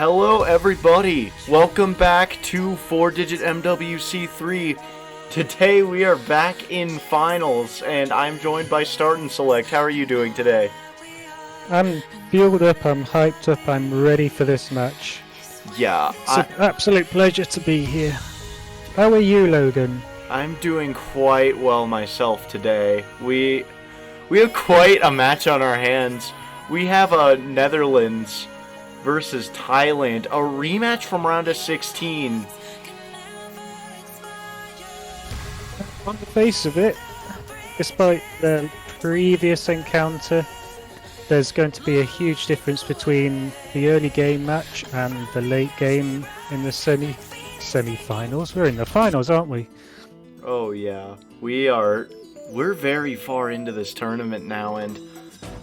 Hello everybody, welcome back to 4DMWC3. Today we are back in finals, and I'm joined by Start and Select. How are you doing today? I'm fueled up, I'm hyped up, I'm ready for this match. Yeah, It's an absolute pleasure to be here. How are you, Logan? I'm doing quite well myself today. We have quite a match on our hands. We have a Netherlands versus Thailand, a rematch from round of 16. On the face of it, despite the previous encounter, there's going to be a huge difference between the early game match and the late game in the semi-finals. We're in the finals, aren't we? Oh yeah, we're very far into this tournament now, and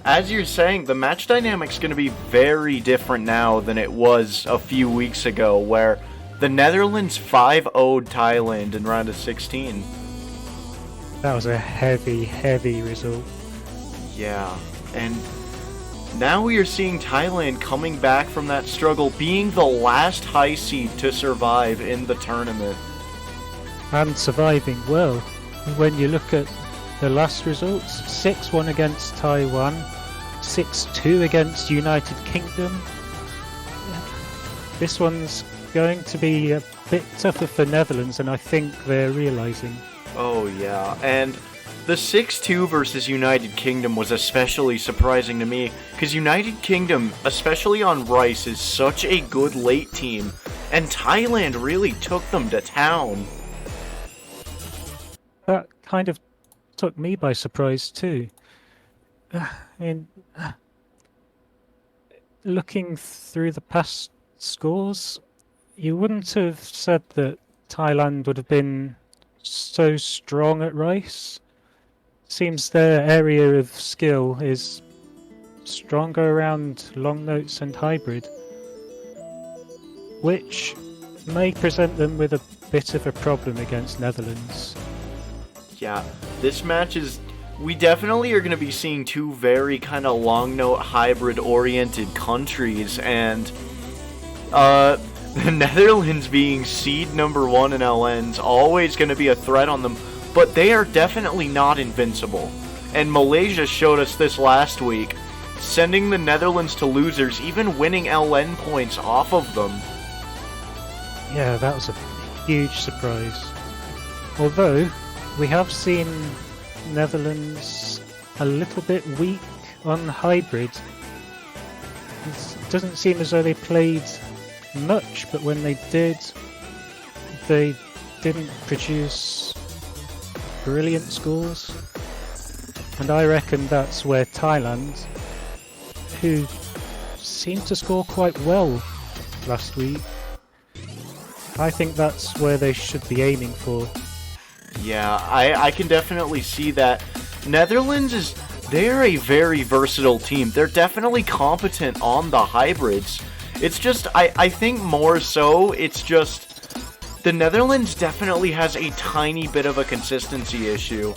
as you're saying, the match dynamic's going to be very different now than it was a few weeks ago, where the Netherlands 5-0'd Thailand in round of 16. That was a heavy result. Yeah, and now we are seeing Thailand coming back from that struggle, being the last high seed to survive in the tournament. And surviving well. When you look at the last results, 6-1 against Taiwan, 6-2 against United Kingdom. This one's going to be a bit tougher for Netherlands, and I think they're realising. Oh yeah, and the 6-2 versus United Kingdom was especially surprising to me, because United Kingdom, especially on Rice, is such a good late team, and Thailand really took them to town. That kind of took me by surprise too. Looking through the past scores, you wouldn't have said that Thailand would have been so strong at Rice. Seems their area of skill is stronger around long notes and hybrid, which may present them with a bit of a problem against Netherlands. Yeah, this match is... we definitely are going to be seeing two very kind of long note hybrid oriented countries, and the Netherlands being seed number 1 in LN's always going to be a threat on them, but they are definitely not invincible. And Malaysia showed us this last week, sending the Netherlands to losers, even winning LN points off of them. Yeah, that was a huge surprise. Although, we have seen Netherlands a little bit weak on hybrid. It doesn't seem as though they played much, but when they did, they didn't produce brilliant scores. And I reckon that's where Thailand, who seemed to score quite well last week, I think that's where they should be aiming for. Yeah, I can definitely see that. Netherlands they're a very versatile team. They're definitely competent on the hybrids. It's just, I think more so, it's just, the Netherlands definitely has a tiny bit of a consistency issue.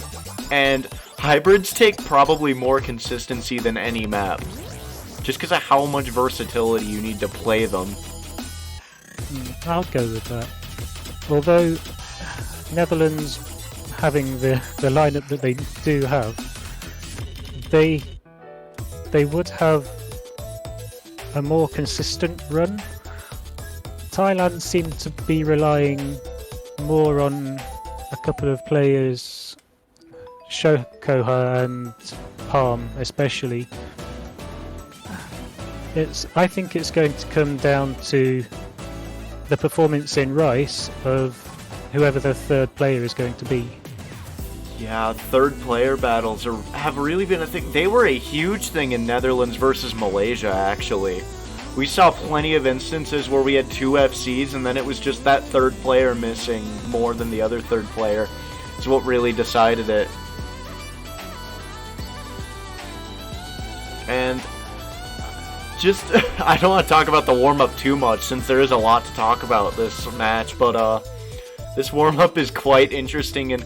And hybrids take probably more consistency than any map. Just because of how much versatility you need to play them. I'll go with that. Although Netherlands having the lineup that they do have, they would have a more consistent run. Thailand seemed to be relying more on a couple of players, Shokoha and Palm especially. I think it's going to come down to the performance in Rice of whoever the third player is going to be. Yeah, third player battles have really been a thing. They were a huge thing in Netherlands versus Malaysia, actually. We saw plenty of instances where we had 2 FCs, and then it was just that third player missing more than the other third player. It's what really decided it. And just, I don't want to talk about the warm-up too much, since there is a lot to talk about this match, but this warm-up is quite interesting, and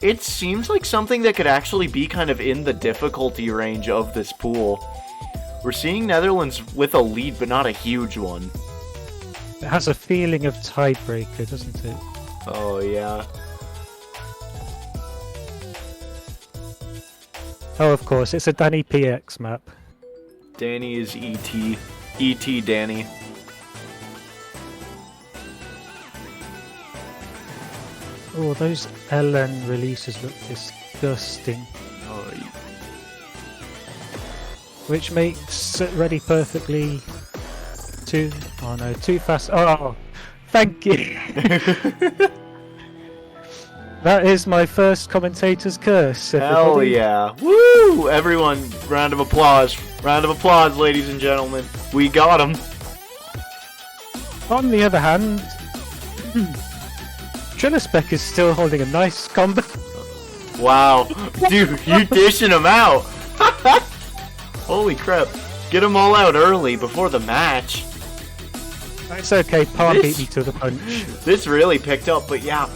it seems like something that could actually be kind of in the difficulty range of this pool. We're seeing Netherlands with a lead, but not a huge one. It has a feeling of tiebreaker, doesn't it? Oh, yeah. Oh, of course, it's a Danny PX map. Danny is ET. ET Danny. Oh, those LN releases look disgusting. Oh, Which makes it ready perfectly too... Oh no, too fast. Oh, thank you! That is my first commentator's curse, everybody. hell yeah. Woo! Everyone, round of applause. Round of applause, ladies and gentlemen. We got him. On the other hand, Trillispec is still holding a nice combo. Wow. Dude, you dishing him out. Holy crap. Get them all out early before the match. It's okay, Palm beat me to the punch. This really picked up, but yeah.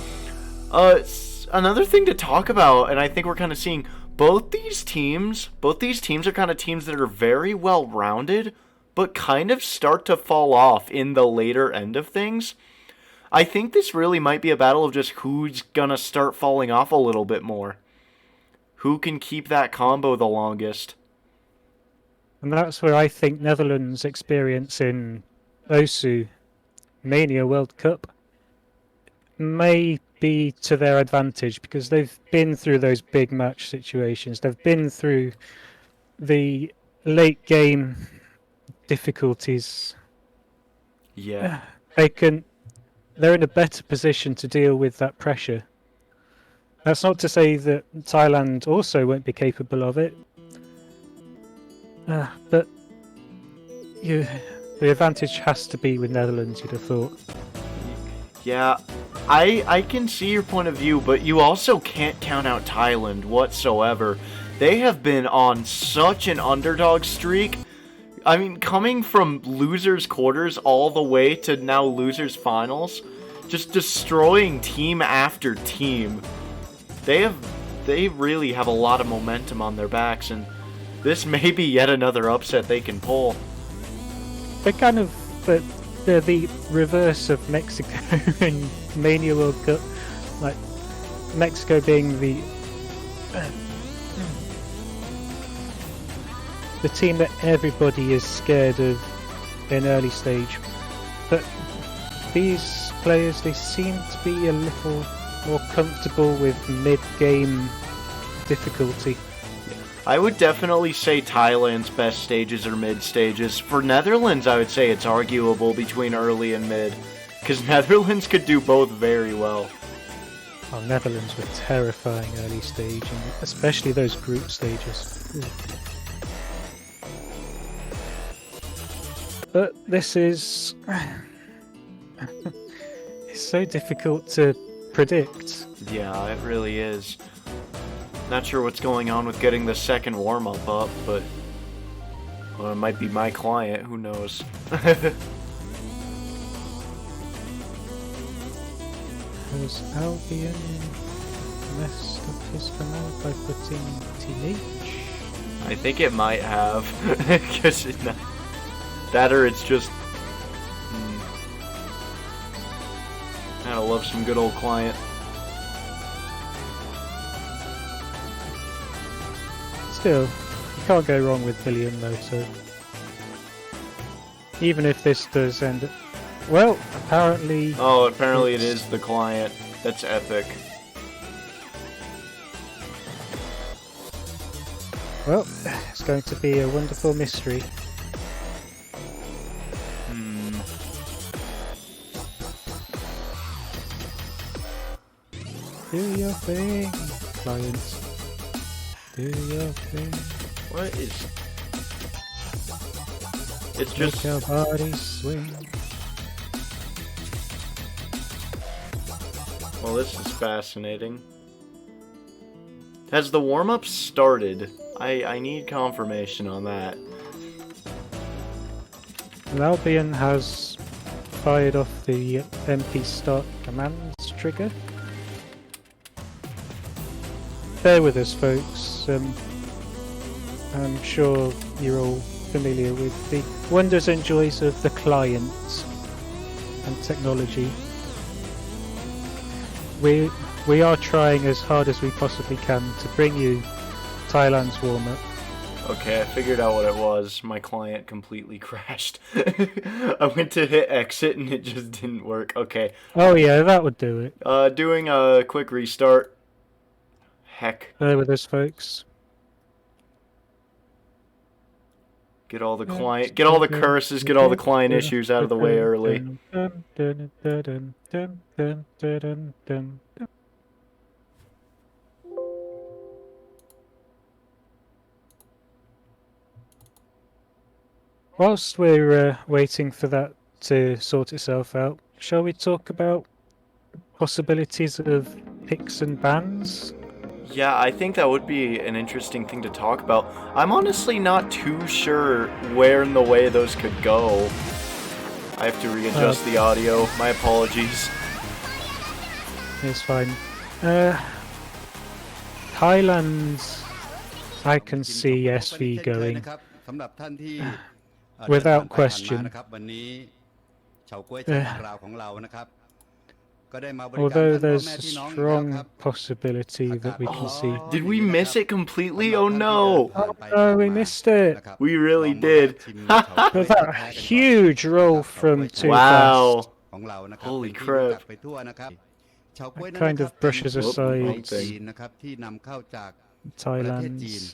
Another thing to talk about, and I think we're kind of seeing both these teams are kind of teams that are very well rounded, but kind of start to fall off in the later end of things. I think this really might be a battle of just who's gonna start falling off a little bit more. Who can keep that combo the longest? And that's where I think Netherlands' experience in OSU Mania World Cup may be to their advantage, because they've been through those big match situations. They've been through the late game difficulties. Yeah. They're in a better position to deal with that pressure. That's not to say that Thailand also won't be capable of it. But the advantage has to be with Netherlands, you'd have thought. Yeah, I can see your point of view, but you also can't count out Thailand whatsoever. They have been on such an underdog streak. I mean, coming from losers quarters all the way to now losers finals, just destroying team after team. They really have a lot of momentum on their backs, and this may be yet another upset they can pull. They're kind of they're the reverse of Mexico in Mania World Cup. Like Mexico being the team that everybody is scared of in early stage. But these players, they seem to be a little more comfortable with mid-game difficulty. I would definitely say Thailand's best stages are mid stages. For Netherlands, I would say it's arguable between early and mid, because Netherlands could do both very well. Oh, Netherlands were terrifying early stage, and especially those group stages. But this is... it's so difficult to predict. Yeah, it really is. Not sure what's going on with getting the second warm-up up, but... well, it might be my client, who knows. Has Albion messed up his command by putting TH? I think it might have. Because that or it's just... gotta love some good old client. Still, you can't go wrong with Billion though, so... even if this does end up... well, apparently... oh, apparently it is the client. That's epic. well, it's going to be a wonderful mystery. Do your thing, clients. Do your thing. What is... it's Make just... your body swing. well, this is fascinating. Has the warm-up started? I need confirmation on that. And Albion has fired off the MP start commands trigger. Bear with us, folks. I'm sure you're all familiar with the wonders and joys of the client. and technology. We are trying as hard as we possibly can to bring you Thailand's warm-up. Okay, I figured out what it was. My client completely crashed. I went to hit exit and it just didn't work. Okay. Oh yeah, that would do it. Doing a quick restart. Heck. There with us, folks. Get all the curses, get all the client issues out of the way early. Whilst we're waiting for that to sort itself out, shall we talk about possibilities of picks and bans? Yeah, I think that would be an interesting thing to talk about. I'm honestly not too sure where in the way those could go. I have to readjust the audio. My apologies. It's fine. Thailand, I can see SV going. Without question. Although there's a strong possibility that we can see. Did we miss it completely? Oh no! Oh no, we missed it! We really did. But that huge roll from Too Wow! Fast. Holy crap. That kind of brushes aside Thailand's.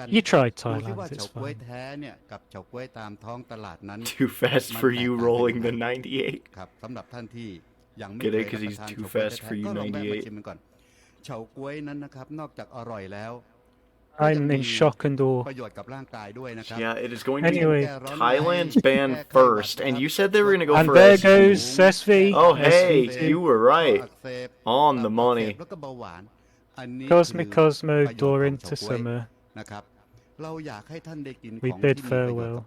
You tried Thailand, it's fine. Too fast for you rolling the 98. Get it? Because he's too fast for you 98. I'm in shock and awe. Yeah, it is going to be Thailand's ban first. And you said they were going to go and for there SV. Goes SV. Oh, hey, SV. you were right. On the money. Cosmic Cosmo, door into summer. We bid farewell.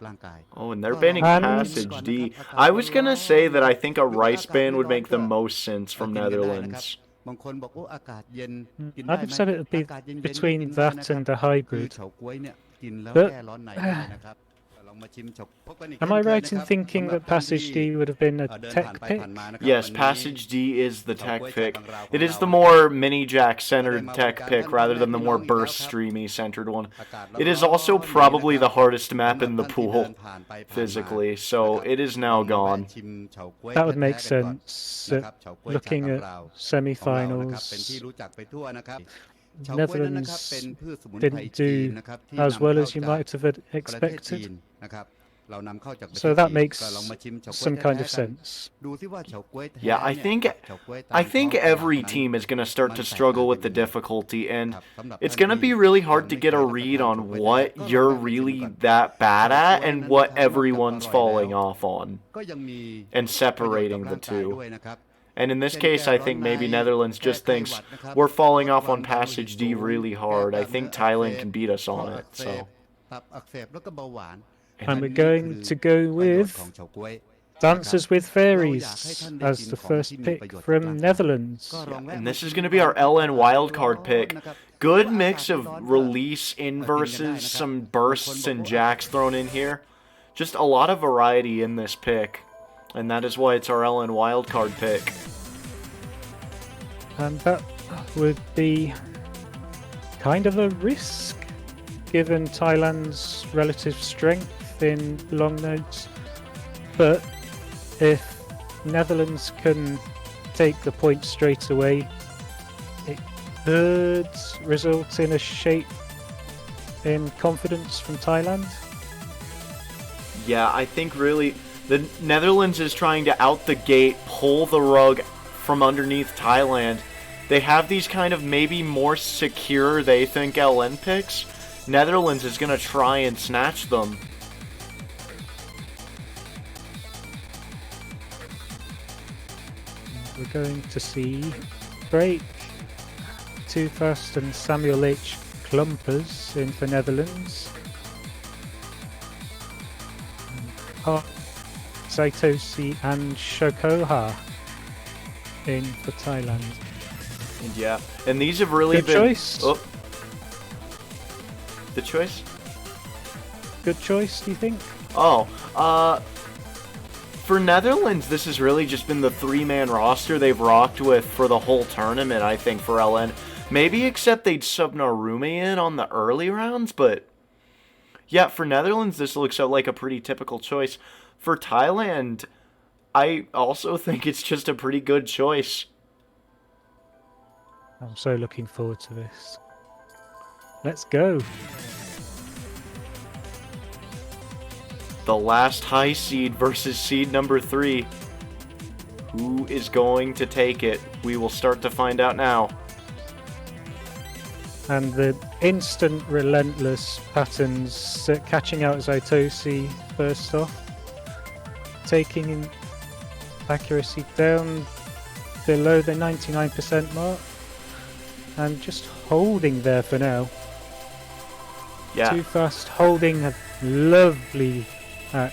Oh, and they're banning Passage D. I was going to say that I think a rice ban would make the most sense from Netherlands. I'd have said it would be between that and a hybrid. But, am I right in thinking that Passage D would have been a tech pick? Yes, Passage D is the tech pick. It is the more mini-jack centered tech pick rather than the more burst streamy centered one. It is also probably the hardest map in the pool, physically, so it is now gone. That would make sense. Looking at semi-finals, Netherlands didn't do as well as you might have expected. So that makes some kind of sense. Yeah, I think every team is going to start to struggle with the difficulty, and it's going to be really hard to get a read on what you're really that bad at and what everyone's falling off on, and separating the two. And in this case, I think maybe Netherlands just thinks we're falling off on Passage D really hard. I think Thailand can beat us on it. So. And we're going to go with Dancers with Fairies as the first pick from Netherlands. Yeah, and this is going to be our LN wildcard pick. Good mix of release inverses, some bursts and jacks thrown in here. Just a lot of variety in this pick. And that is why it's our LN wildcard pick. And that would be kind of a risk, given Thailand's relative strength in long nodes. But if Netherlands can take the point straight away, it could result in a shake in confidence from Thailand. Yeah, I think really the Netherlands is trying to out the gate, pull the rug from underneath Thailand. They have these kind of maybe more secure, they think, LN picks. Netherlands is going to try and snatch them. We're going to see Break, Too Fast and Samuel H. Klumpers in for Netherlands. Saitosi and Shokoha in for Thailand. And yeah, and these have really Good been... choice. Oh. The choice? Good choice, do you think? Oh, for Netherlands, this has really just been the three-man roster they've rocked with for the whole tournament, I think, for LN. Maybe except they'd sub Narumi in on the early rounds, but yeah, for Netherlands, this looks like a pretty typical choice. For Thailand, I also think it's just a pretty good choice. I'm so looking forward to this. Let's go. The last high seed versus seed number 3. Who is going to take it? We will start to find out now. And the instant relentless patterns catching out Zytoshi first off. Taking accuracy down below the 99% mark. And just holding there for now. Yeah. Too fast, holding a lovely at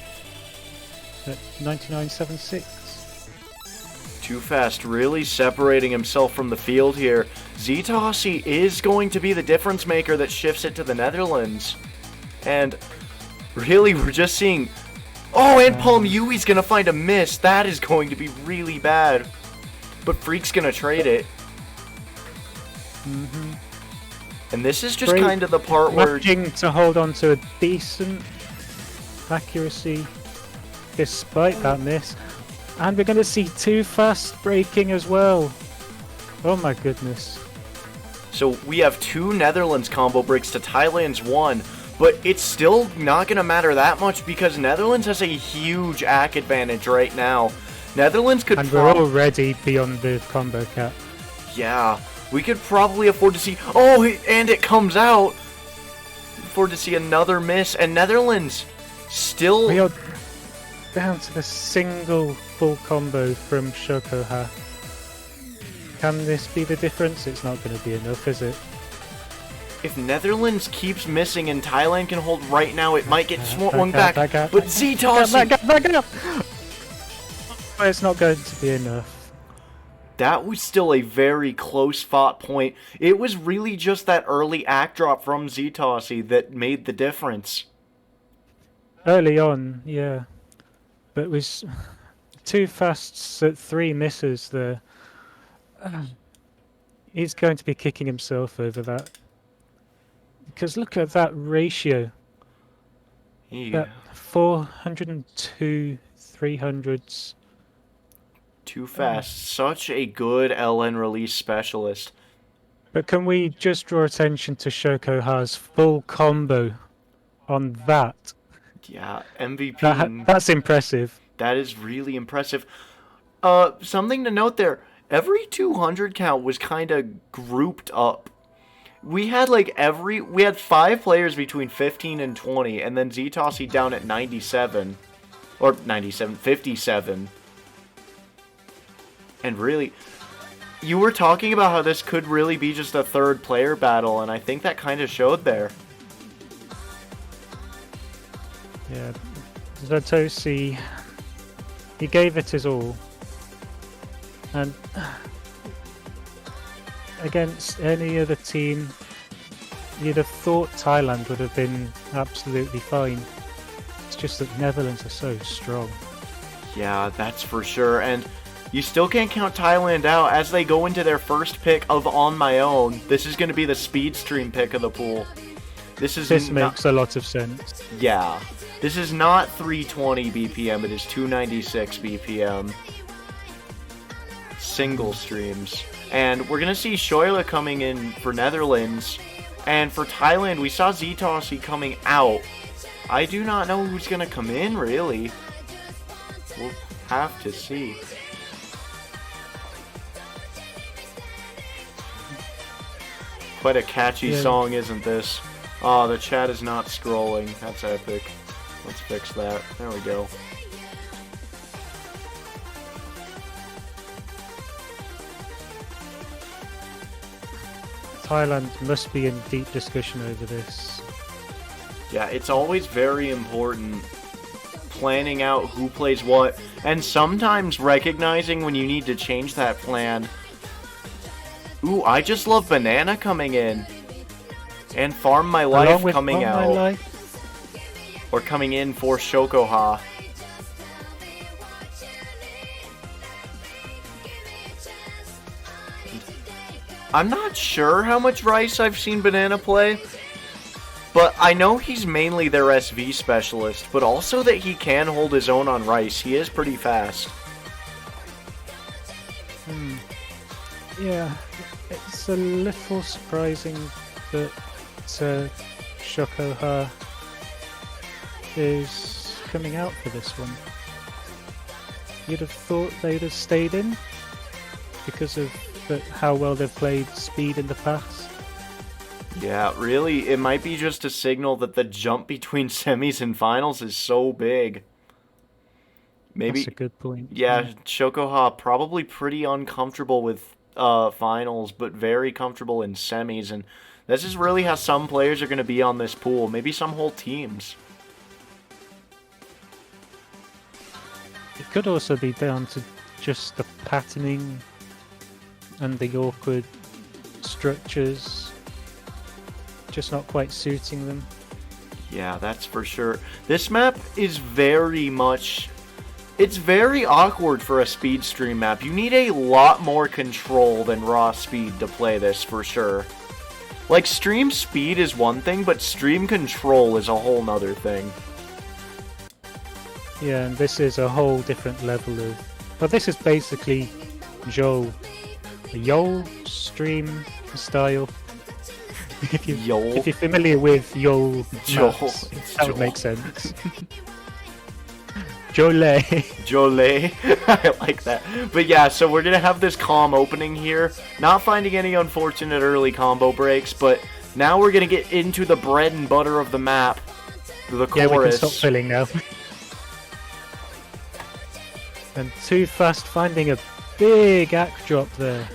99.76. Too fast, really separating himself from the field here. Zytoshi is going to be the difference maker that shifts it to the Netherlands. And really, we're just seeing... Oh, and Palm Yui's going to find a miss. That is going to be really bad. But Freak's going to trade it. And this is just kind of the part where... Managing to hold on to a decent accuracy despite that miss. And we're going to see Too Fast breaking as well. Oh my goodness. So we have 2 Netherlands combo breaks to Thailand's 1, but it's still not going to matter that much because Netherlands has a huge AC advantage right now. Netherlands could... And we're already beyond the combo cap. Yeah, we could probably afford to see... Oh, and it comes out! Afford to see another miss, and Netherlands still... We are down to the single full combo from Shokoha. Can this be the difference? It's not going to be enough, is it? If Netherlands keeps missing and Thailand can hold right now, it might get swung back. But Zytoshi... Back up! But it's not going to be enough. That was still a very close fought point. It was really just that early act drop from Zytoshi that made the difference. Early on, yeah. But it was Too Fast at 3 misses there. He's going to be kicking himself over that. Because look at that ratio. Yeah. That 402 300s. Too fast. Such a good LN release specialist. But can we just draw attention to Shokoha's full combo on that? Yeah, MVP. That's impressive. That is really impressive. Something to note there. Every 200 count was kind of grouped up. We had we had 5 players between 15 and 20, and then Zytoshi down at 97. Or 97, 57. And really, you were talking about how this could really be just a third player battle, and I think that kind of showed there. Yeah, Zytoshi, he gave it his all. And against any other team, you'd have thought Thailand would have been absolutely fine. It's just that Netherlands are so strong. Yeah, that's for sure, and you still can't count Thailand out as they go into their first pick of On My Own. This is going to be the speed stream pick of the pool. This makes a lot of sense. Yeah. This is not 320 BPM, it is 296 BPM. Single streams. And we're going to see Shoila coming in for Netherlands. And for Thailand, we saw Zytoshi coming out. I do not know who's going to come in, really. We'll have to see. Quite a catchy song, isn't this? Oh, the chat is not scrolling. That's epic. Let's fix that. There we go. Thailand must be in deep discussion over this. Yeah, it's always very important planning out who plays what, and sometimes recognizing when you need to change that plan. Ooh, I just love Banana coming in. And Farm My Life coming out. or coming in for Shokoha. I'm not sure how much Rice I've seen Banana play, but I know he's mainly their SV specialist, but also that he can hold his own on Rice. He is pretty fast. Yeah, it's a little surprising that Shokoha is coming out for this one. You'd have thought they'd have stayed in because of how well they've played Speed in the past. Yeah, really, it might be just a signal that the jump between semis and finals is so big. Maybe. That's a good point. Yeah, Shokoha probably pretty uncomfortable with finals, but very comfortable in semis, and this is really how some players are going to be on this pool. Maybe some whole teams. It could also be down to just the patterning and the awkward structures just not quite suiting them. Yeah, that's for sure. This map is very much... It's very awkward for a speed stream map. You need a lot more control than raw speed to play this, for sure. Like, stream speed is one thing, but stream control is a whole nother thing. Yeah, and this is a whole different level of... Well, this is basically Joel stream style. If you're familiar with Joel maps, that would make sense. Jole. I like that. But yeah, so we're going to have this calm opening here. Not finding any unfortunate early combo breaks, but now we're going to get into the bread and butter of the map. The chorus. Yeah, we can stop filling now. And Too Fast finding a big act drop there.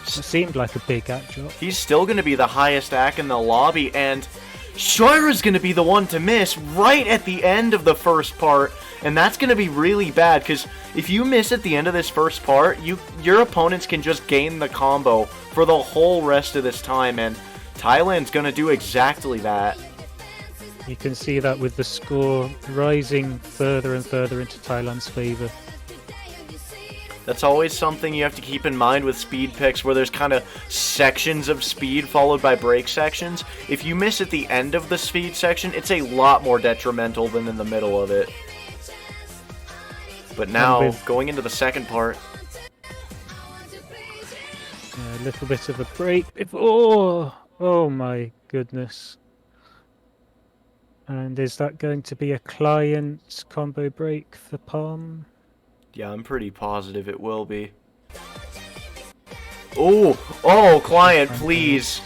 It seemed like a big act drop. He's still going to be the highest act in the lobby, and Shoira's going to be the one to miss right at the end of the first part, and that's going to be really bad, because if you miss at the end of this first part, your opponents can just gain the combo for the whole rest of this time, and Thailand's going to do exactly that. You can see that with the score rising further and further into Thailand's favor. That's always something you have to keep in mind with speed picks, where there's kind of sections of speed followed by break sections. If you miss at the end of the speed section, it's a lot more detrimental than in the middle of it. But now, going into the second part. A little bit of a break. Oh my goodness. And is that going to be a client combo break for Palm? Yeah, I'm pretty positive it will be. Oh, client, please.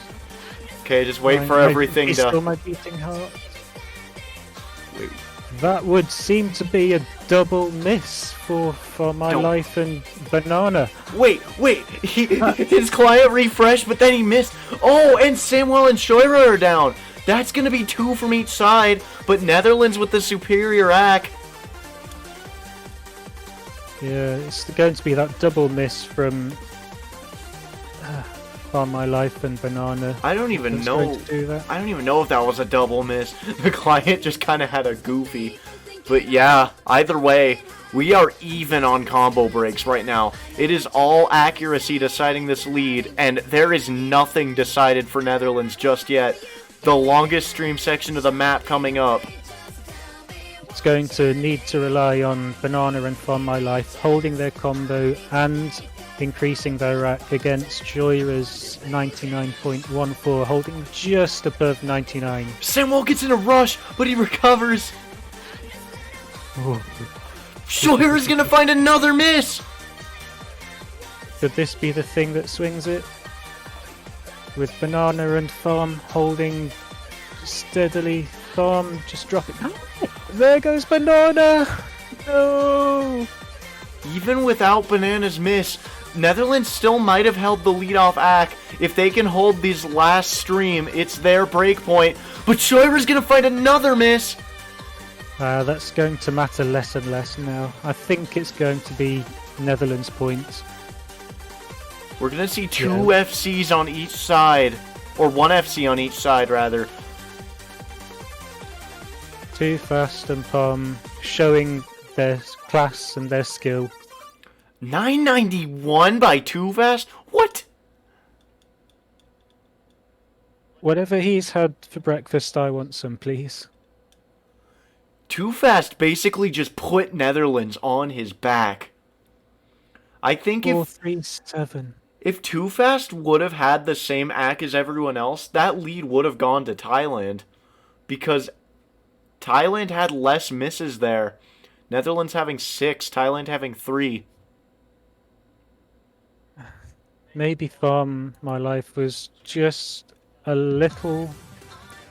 Okay, just wait for everything to... Still my beating heart. Wait. That would seem to be a double miss for my life and Banana. Wait, his client refreshed, but then he missed. Oh, and Samuel and Shoira are down. That's going to be 2 from each side, but Netherlands with the superior act. Yeah, it's going to be that double miss from On My Life and Banana. I don't even know. I don't even know if that was a double miss. The client just kind of had a goofy. But yeah, either way, we are even on combo breaks right now. It is all accuracy deciding this lead, and there is nothing decided for Netherlands just yet. The longest stream section of the map coming up. It's going to need to rely on Banana and From My Life holding their combo and increasing their rack against Joyra's 99.14, holding just above 99. Samuel gets in a rush, but he recovers. Oh. Joyra's gonna find another miss. Could this be the thing that swings it? With Banana and Farm holding steadily. Farm just dropping. There goes Banana! No! Even without Banana's miss, Netherlands still might have held the lead off act. If they can hold this last stream, it's their break point. But Shoira's gonna find another miss! That's going to matter less and less now. I think it's going to be Netherlands points. We're gonna see 2 FCs on each side. Or 1 FC on each side, rather. Too Fast and Palm showing their class and their skill. 991 by Too Fast? What? Whatever he's had for breakfast, I want some, please. Too Fast basically just put Netherlands on his back. I think 437. if Too Fast would have had the same act as everyone else, that lead would have gone to Thailand. Because Thailand had less misses there. Netherlands having 6, Thailand having 3. Maybe Farm My Life was just a little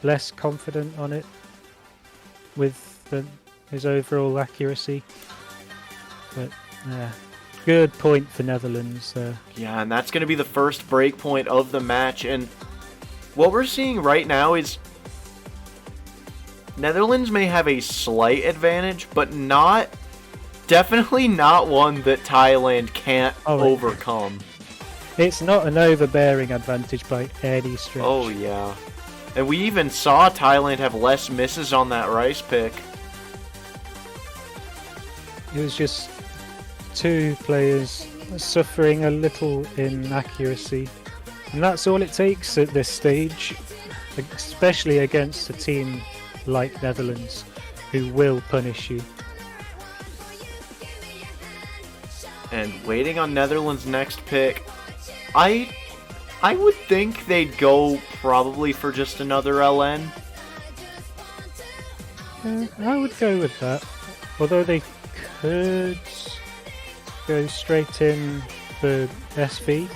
less confident on it with his overall accuracy. But, yeah. Good point for Netherlands. Yeah, and that's going to be the first break point of the match. And what we're seeing right now is Netherlands may have a slight advantage, but definitely not one that Thailand can't overcome. It's not an overbearing advantage by any stretch. Oh, yeah. And we even saw Thailand have less misses on that rice pick. It was just two players suffering a little in accuracy. And that's all it takes at this stage, especially against a team like Netherlands, who will punish you. And waiting on Netherlands' next pick, I would think they'd go probably for just another LN. I would go with that. Although they could go straight in for SV.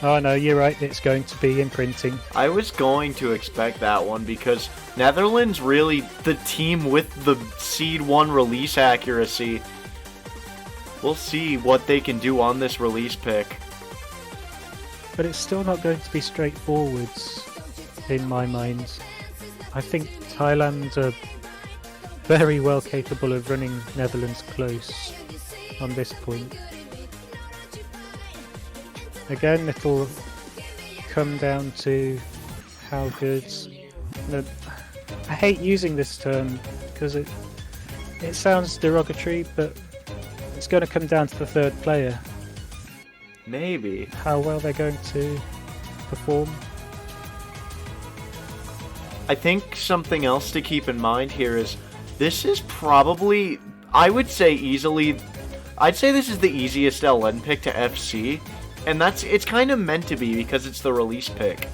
Oh no, you're right, it's going to be imprinting. I was going to expect that one because Netherlands really the team with the Seed 1 release accuracy. We'll see what they can do on this release pick. But it's still not going to be straightforward in my mind. I think Thailand are very well capable of running Netherlands close on this point. Again, it'll come down to how good... I hate using this term because it sounds derogatory, but it's going to come down to the third player. Maybe. How well they're going to perform. I think something else to keep in mind here is this is probably, I would say easily, I'd say this is the easiest LN pick to FC. And it's kind of meant to be because it's the release pick.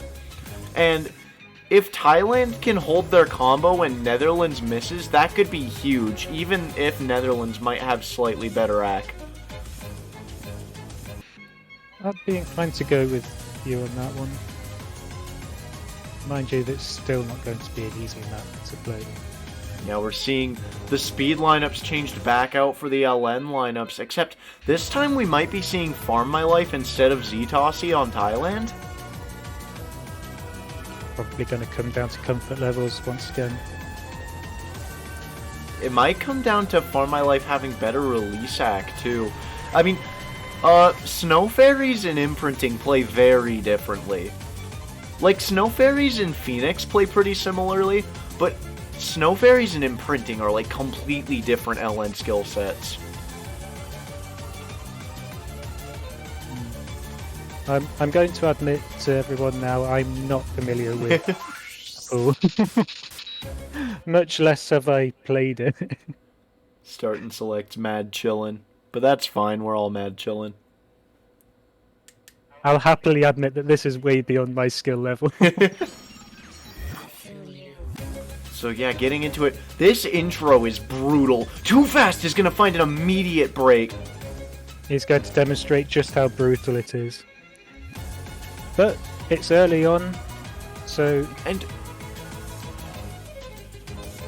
And if Thailand can hold their combo and Netherlands misses, that could be huge, even if Netherlands might have slightly better AC. I'd be inclined to go with you on that one. Mind you, that's still not going to be an easy map to play. Now we're seeing the speed lineups changed back out for the LN lineups, except this time we might be seeing Farm My Life instead of Ztossi on Thailand. Probably going to come down to comfort levels once again. It might come down to Farm My Life having better release AC too. I mean, Snow Fairies and Imprinting play very differently. Like, Snow Fairies and Phoenix play pretty similarly, but Snow Fairies and Imprinting are like completely different LN skill sets. I'm going to admit to everyone now, I'm not familiar with Pool. Much less have I played it. Start and select mad chillin'. But that's fine, we're all mad chillin'. I'll happily admit that this is way beyond my skill level. So yeah, getting into it. This intro is brutal. Too Fast is going to find an immediate break. He's going to demonstrate just how brutal it is. But it's early on, so... And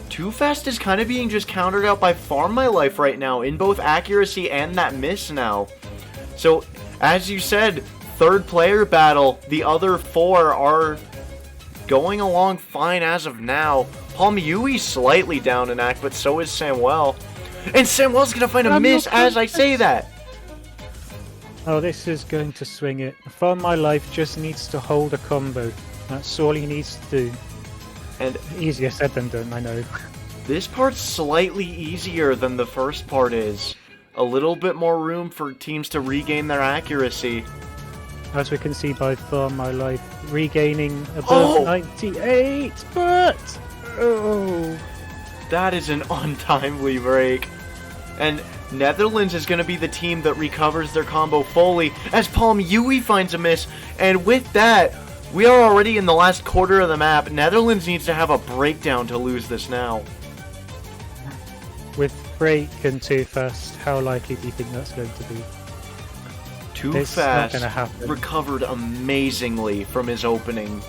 Too Fast is kind of being just countered out by Farm My Life right now, in both accuracy and that miss now. So, as you said, third player battle, the other four are going along fine as of now. Palm Yui's slightly down in act, but so is Samuel. And Samuel's gonna find a miss as I say that. Oh, this is going to swing it. Farm My Life just needs to hold a combo. That's all he needs to do. And Easier said than done, I know. this part's slightly easier than the first part is. A little bit more room for teams to regain their accuracy. As we can see by Far My Life, regaining above 98, but... Oh... That is an untimely break. And Netherlands is going to be the team that recovers their combo fully as Palm Yui finds a miss. And with that, we are already in the last quarter of the map. Netherlands needs to have a breakdown to lose this now. With Break and Too Fast, how likely do you think that's going to be? Too It's Fast not gonna happen. recovered amazingly from his opening.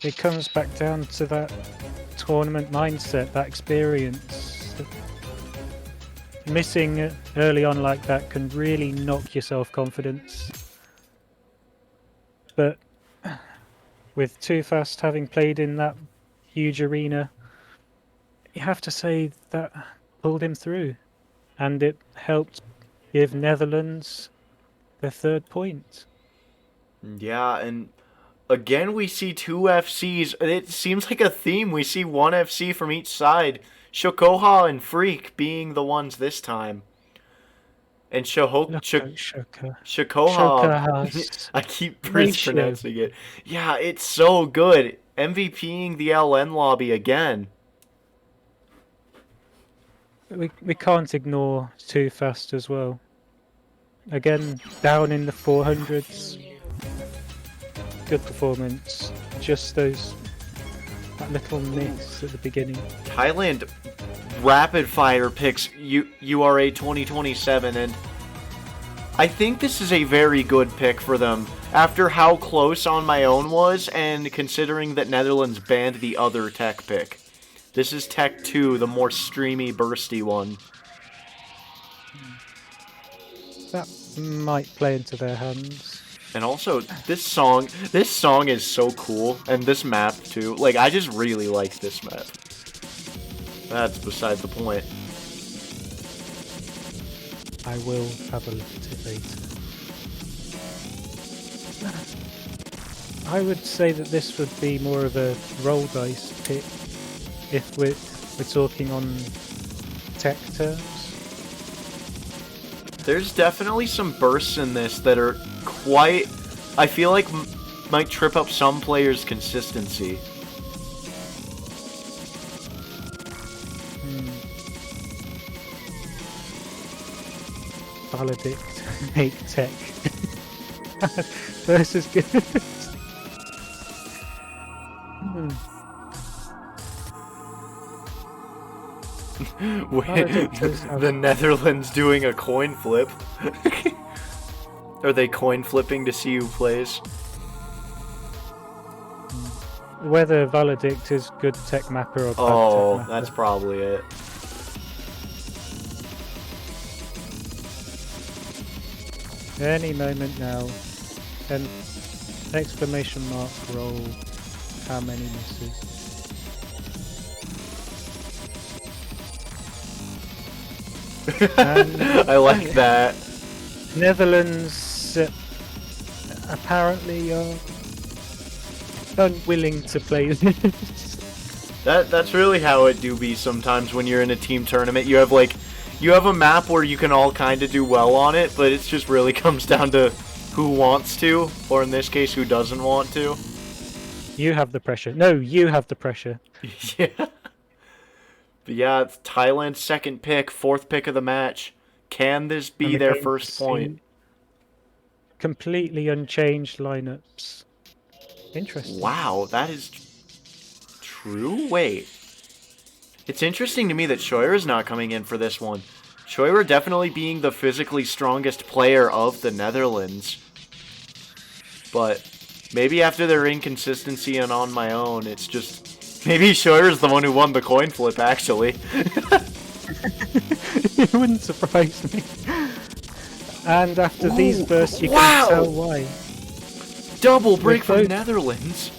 It comes back down to that tournament mindset, that experience. Missing early on like that can really knock your self-confidence. But with Too Fast having played in that huge arena, you have to say that pulled him through. And it helped give Netherlands their 3rd point. Yeah, and again we see 2 FCs. It seems like a theme. We see 1 FC from each side. Shokoha and Freak being the ones this time. And Shokoha, Shokoha's I keep ratio. mispronouncing it. Yeah, it's so good. MVPing the LN lobby again. We can't ignore Too Fast as well. Again, down in the 400s. Good performance. Just that little miss at the beginning. Thailand rapid fire picks URA 2027, and I think this is a very good pick for them. After how close On My Own was, and considering that Netherlands banned the other tech pick. This is Tech 2, the more streamy, bursty one. That might play into their hands. And also, this song is so cool, and this map too. Like, I just really like this map. That's beside the point. I will have a look at it later. I would say that this would be more of a roll dice pick if we're talking on tech terms. There's definitely some bursts in this that are quite, I feel like might trip up some players' consistency. Valedict, make tech. Versus good. The Netherlands doing a coin flip. Are they coin flipping to see who plays? Whether Valedict is good tech mapper or bad Oh, tech mapper. that's probably it. Any moment now. And exclamation mark roll. How many misses? I like that. Netherlands apparently are unwilling to play this. That's really how it do be sometimes when you're in a team tournament. You have a map where you can all kind of do well on it, but it just really comes down to who wants to, or in this case, who doesn't want to. You have the pressure. No, you have the pressure. Yeah. But yeah, it's Thailand's second pick, 4th pick of the match. Can this be their first point? Completely unchanged lineups. Interesting. Wow, that is true? Wait. It's interesting to me that Scheuer's not coming in for this one. Scheuer definitely being the physically strongest player of the Netherlands. But maybe after their inconsistency and On My Own, it's just... Maybe Scheuer's the one who won the coin flip, actually. It wouldn't surprise me. And after these bursts, you can tell why. Double break from Netherlands.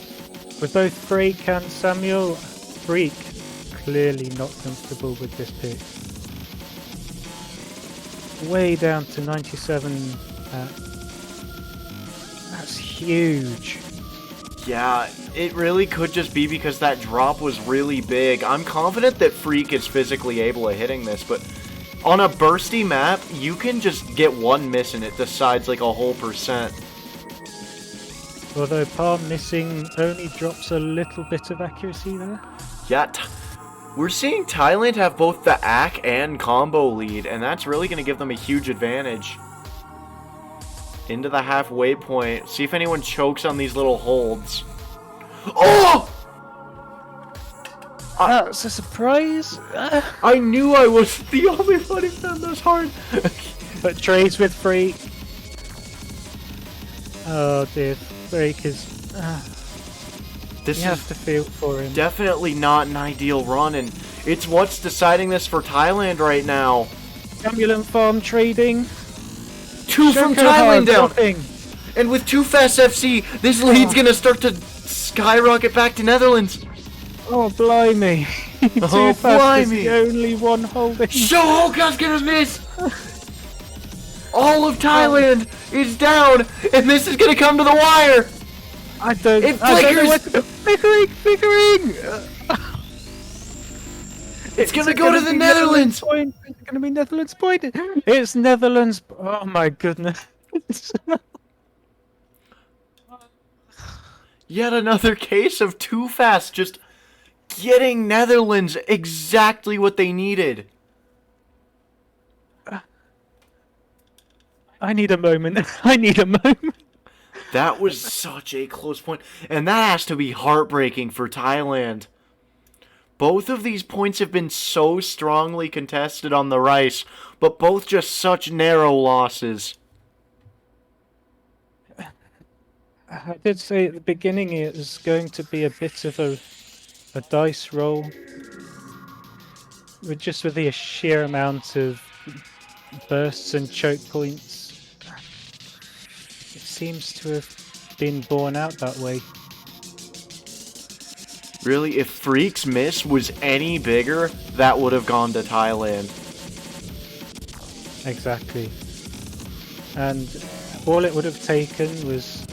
With both Freak and Samuel, Freak clearly not comfortable with this pick. Way down to 97. That's huge. Yeah, it really could just be because that drop was really big. I'm confident that Freak is physically able of hitting this, but on a bursty map, you can just get one miss and it decides like a whole percent. Although palm missing only drops a little bit of accuracy there. Yeah, we're seeing Thailand have both the AC and combo lead, and that's really going to give them a huge advantage. Into the halfway point. See if anyone chokes on these little holds. Oh! That's a surprise. I knew I was the only one who found those hard. But trades with Freak. Oh dear, Freak is... This you have to feel for him. Definitely not an ideal run, and it's what's deciding this for Thailand right now. Ambulance farm trading. Two from Thailand down. And with Too Fast FC, this lead's gonna start to skyrocket back to Netherlands. Oh, blimey. Oh, blimey. The only one holding. Shohoka's gonna miss. All of Thailand is down, and this is gonna come to the wire. I don't know what to do. Flickering! It's gonna go to the Netherlands! It's gonna be Netherlands point! It's Netherlands! Oh my goodness. Yet another case of Too Fast just getting Netherlands exactly what they needed. I need a moment. I need a moment. That was such a close point, and that has to be heartbreaking for Thailand. Both of these points have been so strongly contested on the rice, but both just such narrow losses. I did say at the beginning it was going to be a bit of a dice roll. With the sheer amount of bursts and choke points. It seems to have been borne out that way. Really, if Freak's miss was any bigger, that would have gone to Thailand. Exactly. And all it would have taken was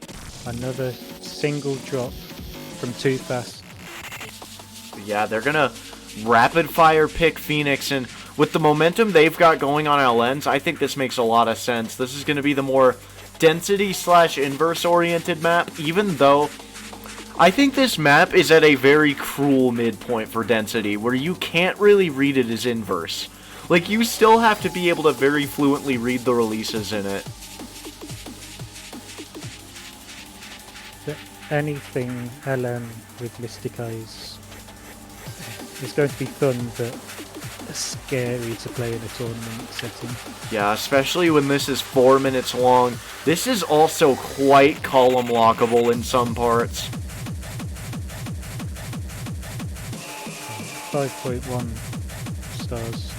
another single drop from Too Fast. Yeah, they're gonna rapid fire pick Phoenix, and with the momentum they've got going on LNs, I think this makes a lot of sense. This is gonna be the more density/inverse oriented map, even though I think this map is at a very cruel midpoint for density, where you can't really read it as inverse. Like, you still have to be able to very fluently read the releases in it. Anything LM with Mystic Eyes is going to be fun, but scary to play in a tournament setting. Yeah, especially when this is 4 minutes long. This is also quite column lockable in some parts. 5.1 stars.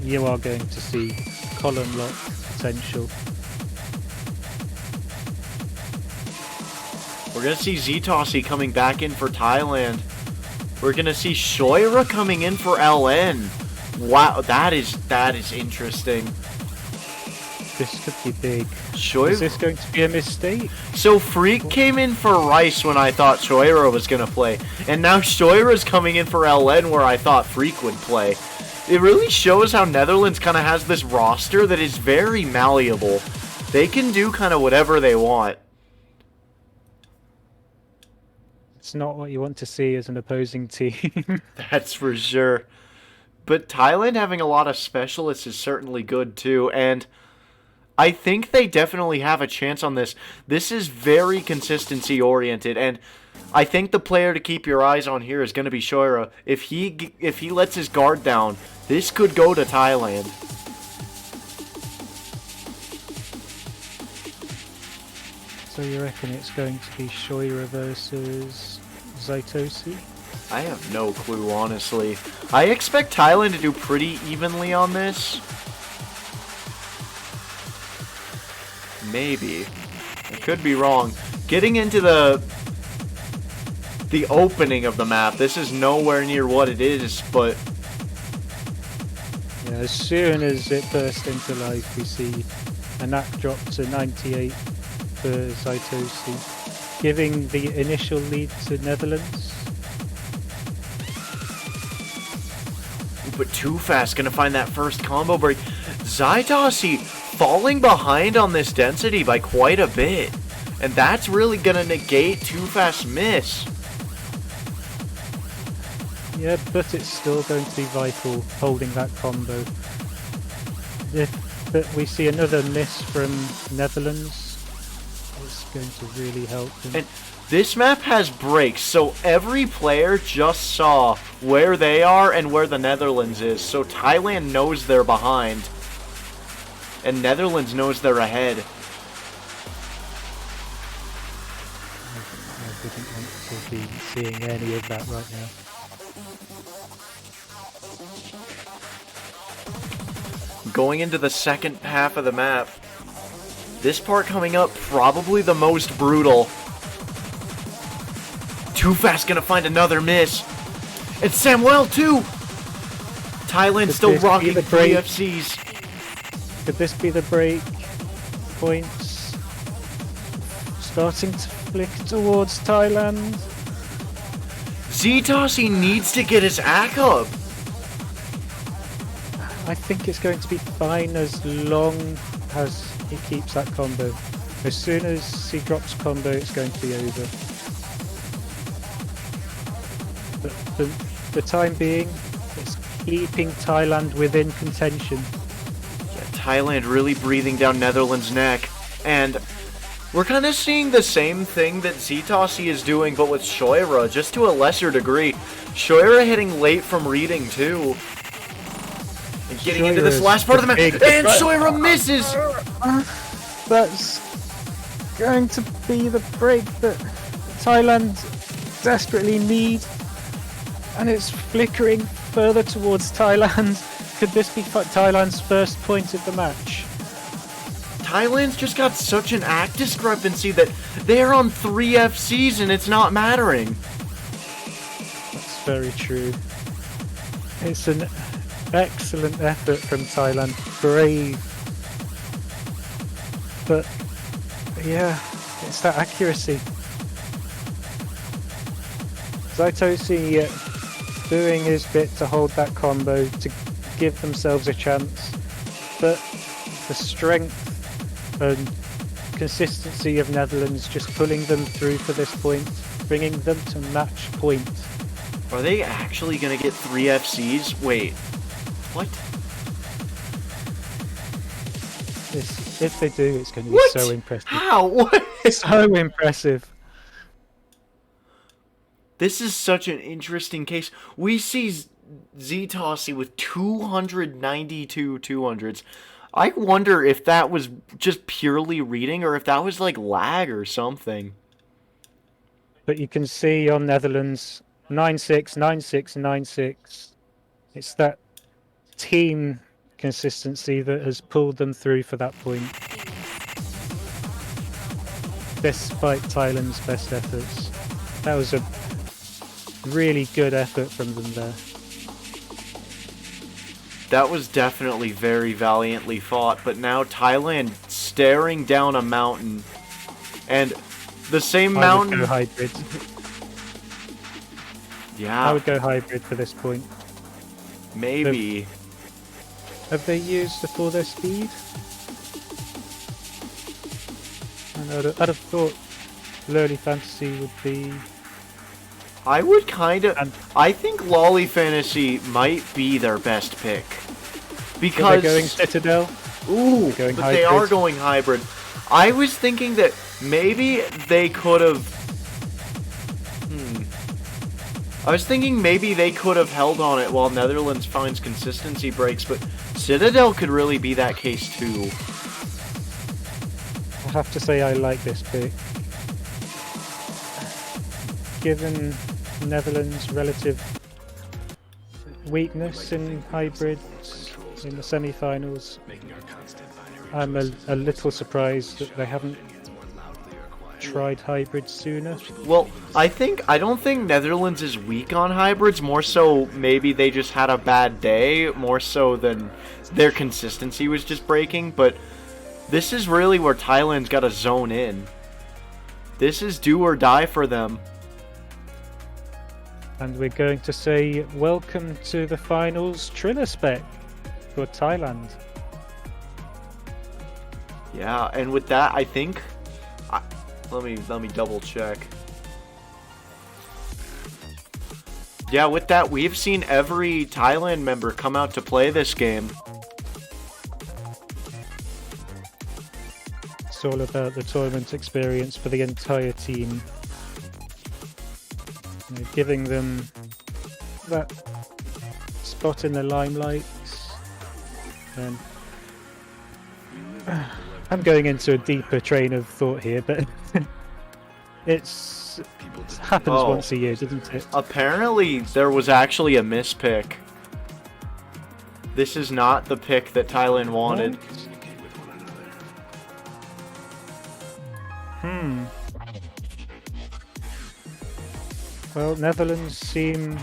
You are going to see column lock potential. We're going to see Ztossi coming back in for Thailand. We're going to see Shoira coming in for LN. Wow, that is interesting. This could be big. Shoira? Is this going to be a mistake? So Freak came in for Rice when I thought Shoira was going to play. And now Shoira's coming in for LN where I thought Freak would play. It really shows how Netherlands kind of has this roster that is very malleable. They can do kind of whatever they want. It's not what you want to see as an opposing team. That's for sure. But Thailand having a lot of specialists is certainly good too, and I think they definitely have a chance on this. This is very consistency oriented, and I think the player to keep your eyes on here is going to be Shoira. If he lets his guard down, this could go to Thailand. So you reckon it's going to be Shoira versus Ztossi? I have no clue, honestly. I expect Thailand to do pretty evenly on this. Maybe. I could be wrong. Getting into the opening of the map, this is nowhere near what it is, but yeah, as soon as it burst into life, we see a knack drop to 98 for Ztossi. giving the initial lead to Netherlands. But Too Fast gonna find that first combo break. Zytossi falling behind on this density by quite a bit. And that's really gonna negate Too Fast's miss. Yeah, but it's still going to be vital holding that combo. If we see another miss from Netherlands, it's going to really help them. And this map has breaks, so every player just saw where they are and where the Netherlands is. So Thailand knows they're behind, and Netherlands knows they're ahead. I wouldn't want to be seeing any of that right now. Going into the second half of the map, this part coming up, probably the most brutal. Too Fast gonna find another miss. And Samuel too! Thailand still rocking 3 FCs. Could this be the break? Points starting to flick towards Thailand. Zytossi needs to get his act up. I think it's going to be fine as long as he keeps that combo. As soon as he drops combo, it's going to be over. But for the time being, it's keeping Thailand within contention. Yeah, Thailand really breathing down Netherlands' neck. And we're kind of seeing the same thing that Zytossi is doing, but with Shoira, just to a lesser degree. Shoira hitting late from reading, too. And getting into this last part of the map. And Shoira misses! That's going to be the break that Thailand desperately need. And it's flickering further towards Thailand. Could this be Thailand's first point of the match? Thailand's just got such an act discrepancy that they're on 3 FCs and it's not mattering. That's very true. It's an excellent effort from Thailand. Brave. But yeah, it's that accuracy. Zytossi doing his bit to hold that combo, to give themselves a chance. But the strength and consistency of Netherlands just pulling them through for this point, bringing them to match point. Are they actually gonna get 3 FCs? Wait, what? If they do, it's going to be so impressive. How? What? So impressive. This is such an interesting case. We see Zytossi with 292 200s. I wonder if that was just purely reading or if that was like lag or something. But you can see on Netherlands 9-6, 9-6, 9-6. It's that team consistency that has pulled them through for that point. Despite Thailand's best efforts. That was a really good effort from them there. That was definitely very valiantly fought, but now Thailand staring down a mountain. And the same mountain... I would go hybrid. Yeah. I would go hybrid for this point. Maybe. Have they used for their speed? I'd have thought Lurley Fantasy would be... I would kind of... I think Lolly Fantasy might be their best pick. Because... They're going Citadel? Ooh, but they are going hybrid. I was thinking that maybe they could have... I was thinking maybe they could have held on it while Netherlands finds consistency breaks, but Citadel could really be that case too. I have to say I like this pick. Given Netherlands' relative weakness in hybrids in the semi-finals, I'm a little surprised that they haven't tried hybrids sooner. Well, I don't think Netherlands is weak on hybrids, more so maybe they just had a bad day, more so than their consistency was just breaking, but this is really where Thailand's got to zone in. This is do or die for them. And we're going to say welcome to the finals Triller spec for Thailand. Yeah, and with that, I think... let me double check. Yeah, with that, we've seen every Thailand member come out to play this game. It's all about the tournament experience for the entire team. You know, giving them that spot in the limelight. And I'm going into a deeper train of thought here, but it happens once a year, doesn't it? Apparently, there was actually a mispick. This is not the pick that Thailand wanted. Well, Netherlands seem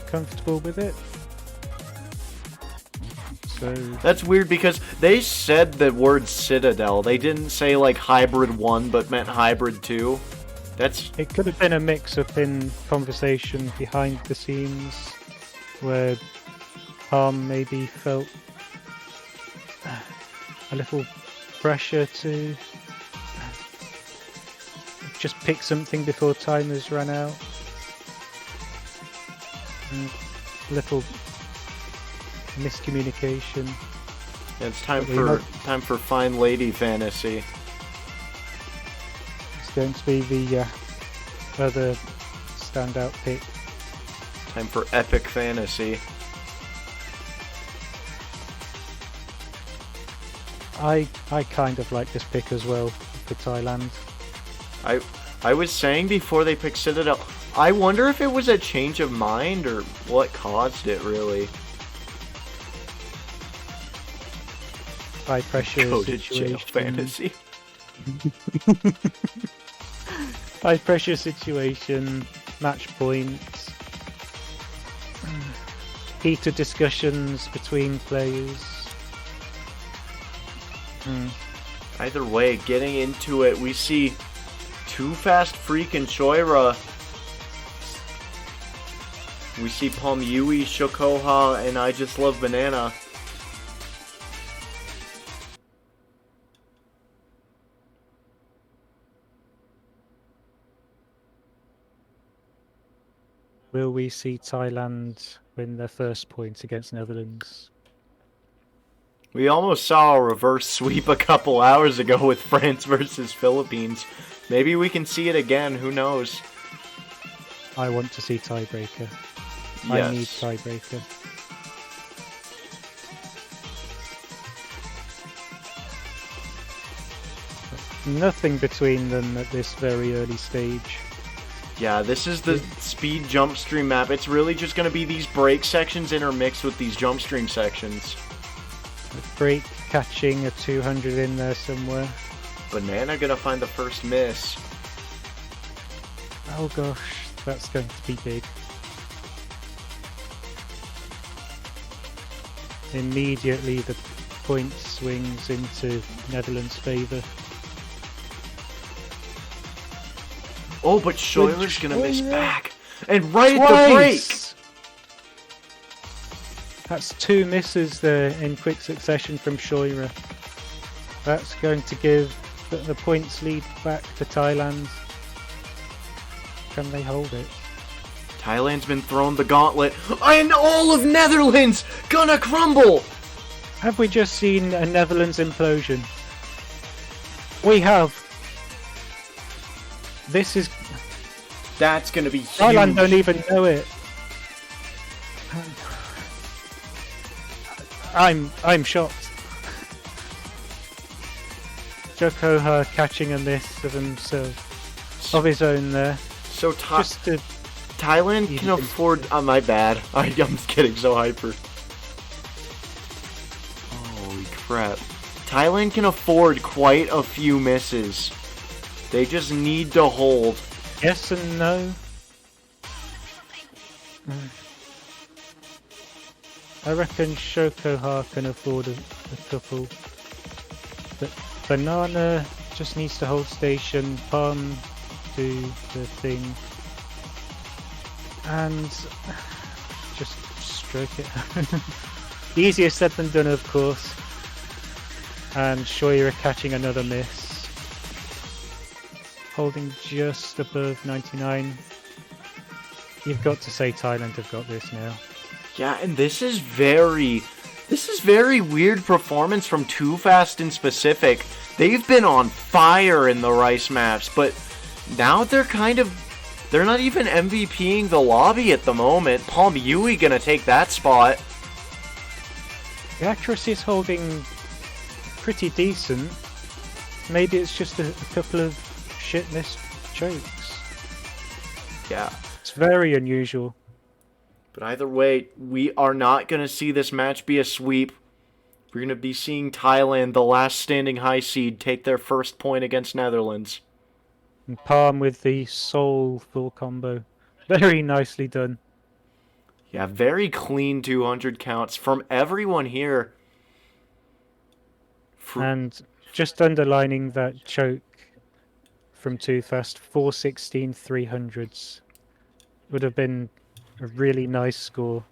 comfortable with it. So that's weird because they said the word Citadel. They didn't say like Hybrid 1 but meant Hybrid 2. It could have been a mix-up in conversation behind the scenes where Palm maybe felt a little pressure to just pick something before time has run out. And a little miscommunication. Yeah, it's time for Fine Lady Fantasy. It's going to be the other standout pick. Time for Epic Fantasy. I kind of like this pick as well for Thailand. I was saying before they picked Citadel, I wonder if it was a change of mind or what caused it really. High pressure Coded situation. jail fantasy. High pressure situation, match points, heated discussions between players. Either way, getting into it, we see Too Fast Freak and Choira. We see Palm Yui, Shokoha, and I Just Love Banana. Will we see Thailand win their first point against Netherlands? We almost saw a reverse sweep a couple hours ago with France versus Philippines. Maybe we can see it again, who knows? I want to see tiebreaker. Yes. I need tiebreaker. Nothing between them at this very early stage. Yeah, this is the speed jump stream map. It's really just going to be these break sections intermixed with these jump stream sections. Break catching a 200 in there somewhere. Banana gonna find the first miss. Oh gosh, that's going to be big. Immediately the point swings into Netherlands' favour. Oh, but Schuyler's gonna miss back. And right at the break! That's two misses there in quick succession from Shoira. That's going to give the points lead back to Thailand. Can they hold it? Thailand's been thrown the gauntlet, and all of Netherlands gonna crumble! Have we just seen a Netherlands implosion? We have. This is... That's gonna be huge. Thailand don't even know it. I'm shocked. Jokoha catching a miss of himself, of his own there. So Thailand can afford. Oh, my bad. I'm just getting so hyper. Holy crap! Thailand can afford quite a few misses. They just need to hold. Yes and no. I reckon Shokoha can afford a couple. But Banana, just needs to hold station, palm, do the thing, and just stroke it. Easier said than done, of course. And Shoira catching another miss. Holding just above 99. You've got to say Thailand have got this now. Yeah, and this is very weird performance from Too Fast in specific. They've been on fire in the Rice maps, but now they're not even MVPing the lobby at the moment. Palm Yui gonna take that spot. The accuracy is holding pretty decent. Maybe it's just a couple of shit missed chokes. Yeah. It's very unusual. But either way, we are not going to see this match be a sweep. We're going to be seeing Thailand, the last standing high seed, take their first point against Netherlands. And Palm with the soul full combo. Very nicely done. Yeah, very clean 200 counts from everyone here. And just underlining that choke from Too Fast, 416 300s. Would have been a really nice score.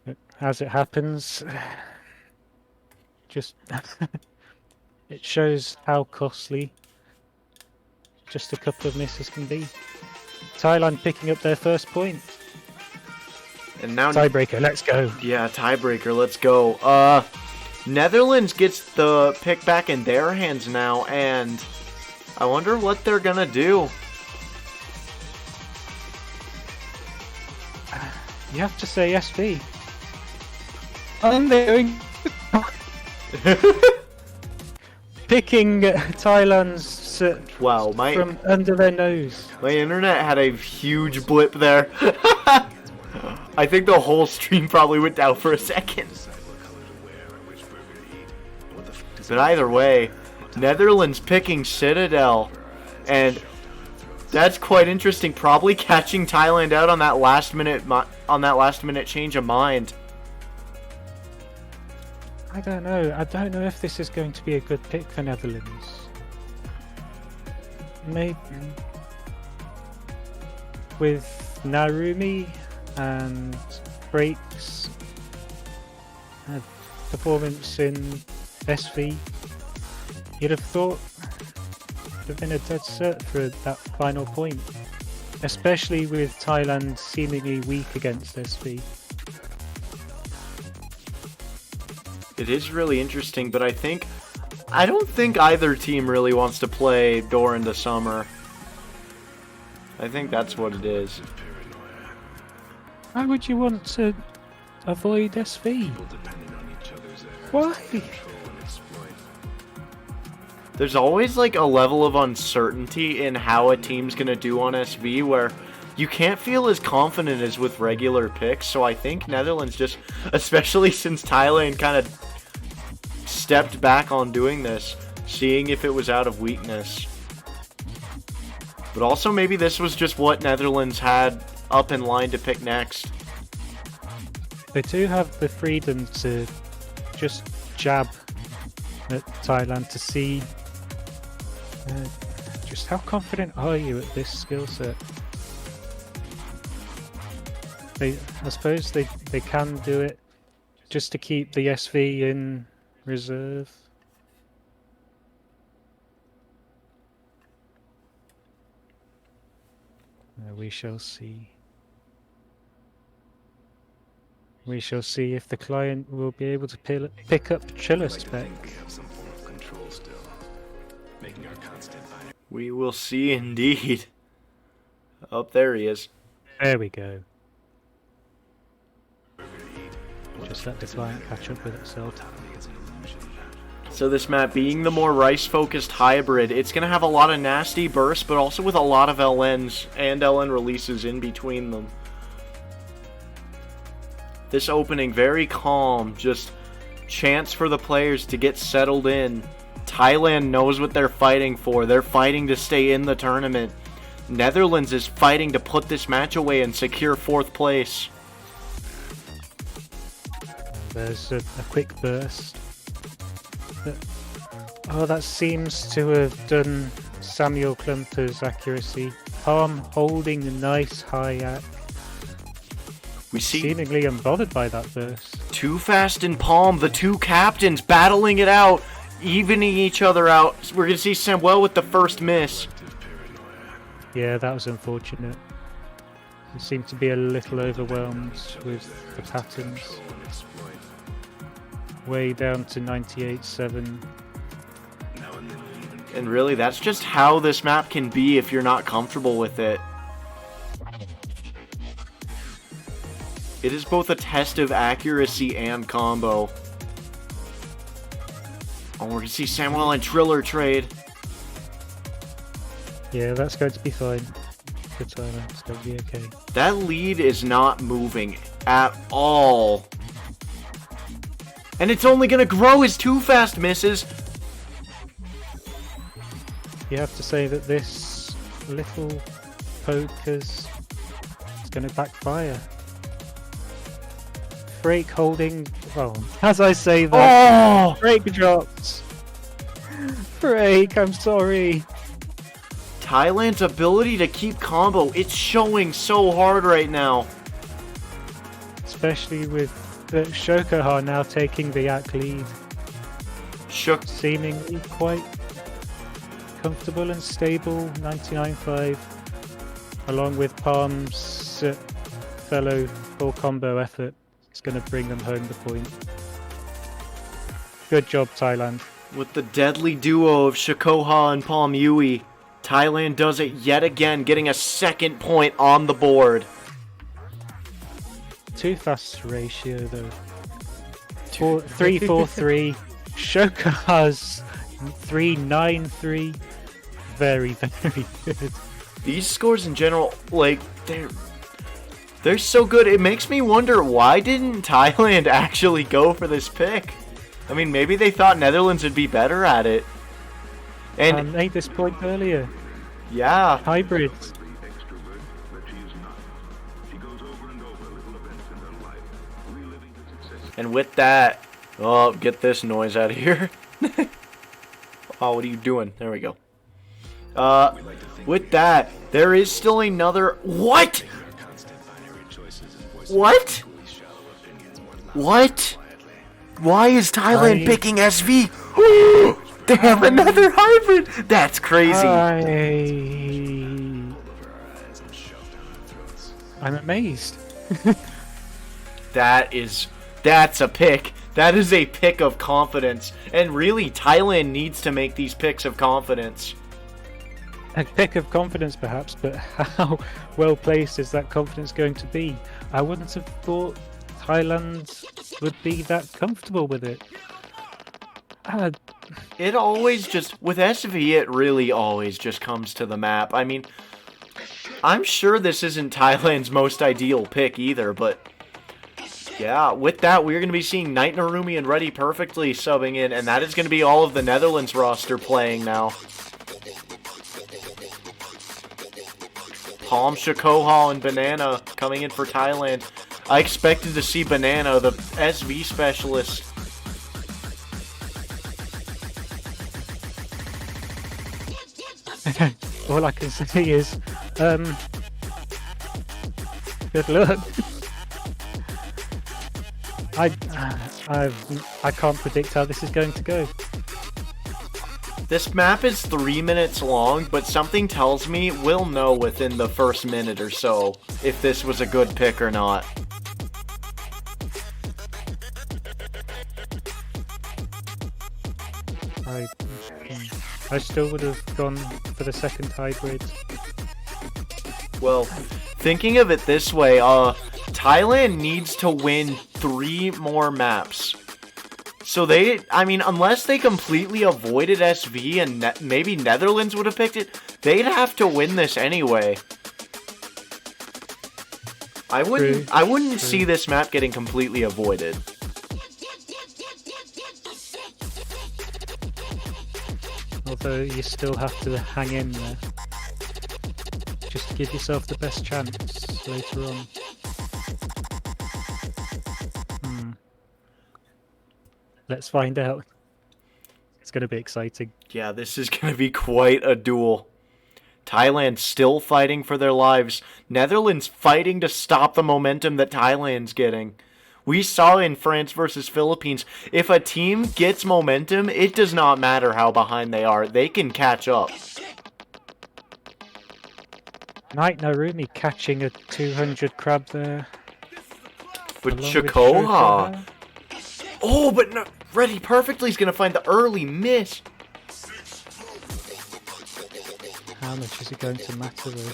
But as it happens, just it shows how costly just a couple of misses can be. Thailand picking up their first point. And now tiebreaker, let's go. Yeah, tiebreaker, let's go. Netherlands gets the pick back in their hands now, and I wonder what they're gonna do. You have to say SV. And they're going picking Thailand's wow, from under their nose. My internet had a huge blip there. I think the whole stream probably went down for a second. But either way, Netherlands picking Citadel, and that's quite interesting. Probably catching Thailand out on that last minute change of mind. I don't know. I don't know if this is going to be a good pick for Netherlands. Maybe with Narumi and Break's performance in SV, you'd have thought it would have been a dead cert for that final point, especially with Thailand seemingly weak against SV. It is really interesting, but I don't think either team really wants to play Door into Summer. I think that's what it is. Why would you want to avoid SV? Why? There's always like a level of uncertainty in how a team's gonna do on SV where you can't feel as confident as with regular picks, so I think Netherlands just, especially since Thailand kind of stepped back on doing this, seeing if it was out of weakness. But also maybe this was just what Netherlands had up in line to pick next. They do have the freedom to just jab at Thailand to see just how confident are you at this skill set. I suppose they can do it just to keep the SV in reserve. We shall see. We shall see if the client will be able to pick up Chiller spec. We will see indeed. Oh, there he is. There we go. Just let the client catch up with itself. So this map being the more Rice-focused hybrid, it's going to have a lot of nasty bursts, but also with a lot of LNs and LN releases in between them. This opening very calm, just chance for the players to get settled in. Thailand knows what they're fighting for. They're fighting to stay in the tournament. Netherlands is fighting to put this match away and secure 4th place. There's a quick burst. Oh, that seems to have done Samuel Klumper's accuracy. Palm holding a nice high act. We see Seemingly unbothered by that burst. Too Fast and Palm, the two captains, battling it out, evening each other out. We're going to see Samuel with the first miss. Yeah, that was unfortunate. He seemed to be a little overwhelmed with the patterns. Way down to 98.7. And really, that's just how this map can be if you're not comfortable with it. It is both a test of accuracy and combo. Oh, we're going to see Samuel and Triller trade. Yeah, that's going to be fine. For Thailand, it's going to be okay. That lead is not moving at all. And it's only going to grow as Too Fast misses. You have to say that this little poke is going to backfire. Break holding. Oh, as I say that, break dropped. Break, I'm sorry. Thailand's ability to keep combo, it's showing so hard right now. Especially with Shokoha now taking the Yak lead. Seemingly quite comfortable and stable, 99.5, along with Palm's fellow full combo effort. It's going to bring them home the point. Good job, Thailand. With the deadly duo of Shokoha and Palm Yui, Thailand does it yet again, getting a second point on the board. Too fast ratio though. 3-4-3. Shokoha's 3-9-3. Very, very good. These scores in general, like, they're so good. It makes me wonder, why didn't Thailand actually go for this pick? I mean, maybe they thought Netherlands would be better at it. And I made this point earlier. Yeah. Hybrids. And with that, oh, get this noise out of here. Oh, what are you doing? There we go. With that, there is still another. What? What? What? Why is Thailand picking SV? They have another hybrid. That's crazy. I'm amazed. That's a pick. That is a pick of confidence. And really, Thailand needs to make these picks of confidence. A pick of confidence, perhaps, but how well placed is that confidence going to be? I wouldn't have thought Thailand would be that comfortable with it. It always just, with SV, it really always just comes to the map. I mean, I'm sure this isn't Thailand's most ideal pick either, but yeah, with that, we're going to be seeing Night Narumi and Ready Perfectly subbing in, and that is going to be all of the Netherlands roster playing now. Palm, Shokoha, and Banana coming in for Thailand. I expected to see Banana, the SV specialist. All I can say is, good luck. I can't predict how this is going to go. This map is 3 minutes long, but something tells me we'll know within the first minute or so if this was a good pick or not. I still would have gone for the second hybrid. Well, thinking of it this way, Thailand needs to win 3 more maps. So I mean, unless they completely avoided SV and maybe Netherlands would have picked it, they'd have to win this anyway. I wouldn't see this map getting completely avoided. Although you still have to hang in there. Just to give yourself the best chance later on. Let's find out. It's going to be exciting. Yeah, this is going to be quite a duel. Thailand still fighting for their lives. Netherlands fighting to stop the momentum that Thailand's getting. We saw in France versus Philippines, if a team gets momentum, it does not matter how behind they are. They can catch up. Knight Narumi catching a 200 crab there. But along with Shokoha... Oh, but no, Ready perfectly is going to find the early miss. How much is it going to matter though?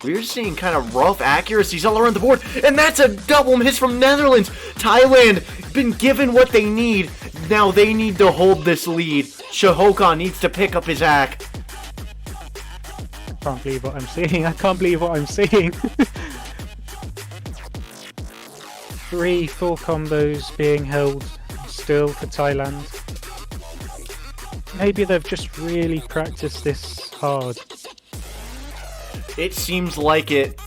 We're seeing kind of rough accuracies all around the board, and that's a double miss from Netherlands. Thailand been given what they need. Now they need to hold this lead. Shokoha needs to pick up his act. I can't believe what I'm seeing. I can't believe what I'm seeing. 3 full combos being held still for Thailand. Maybe they've just really practiced this hard. It seems like it.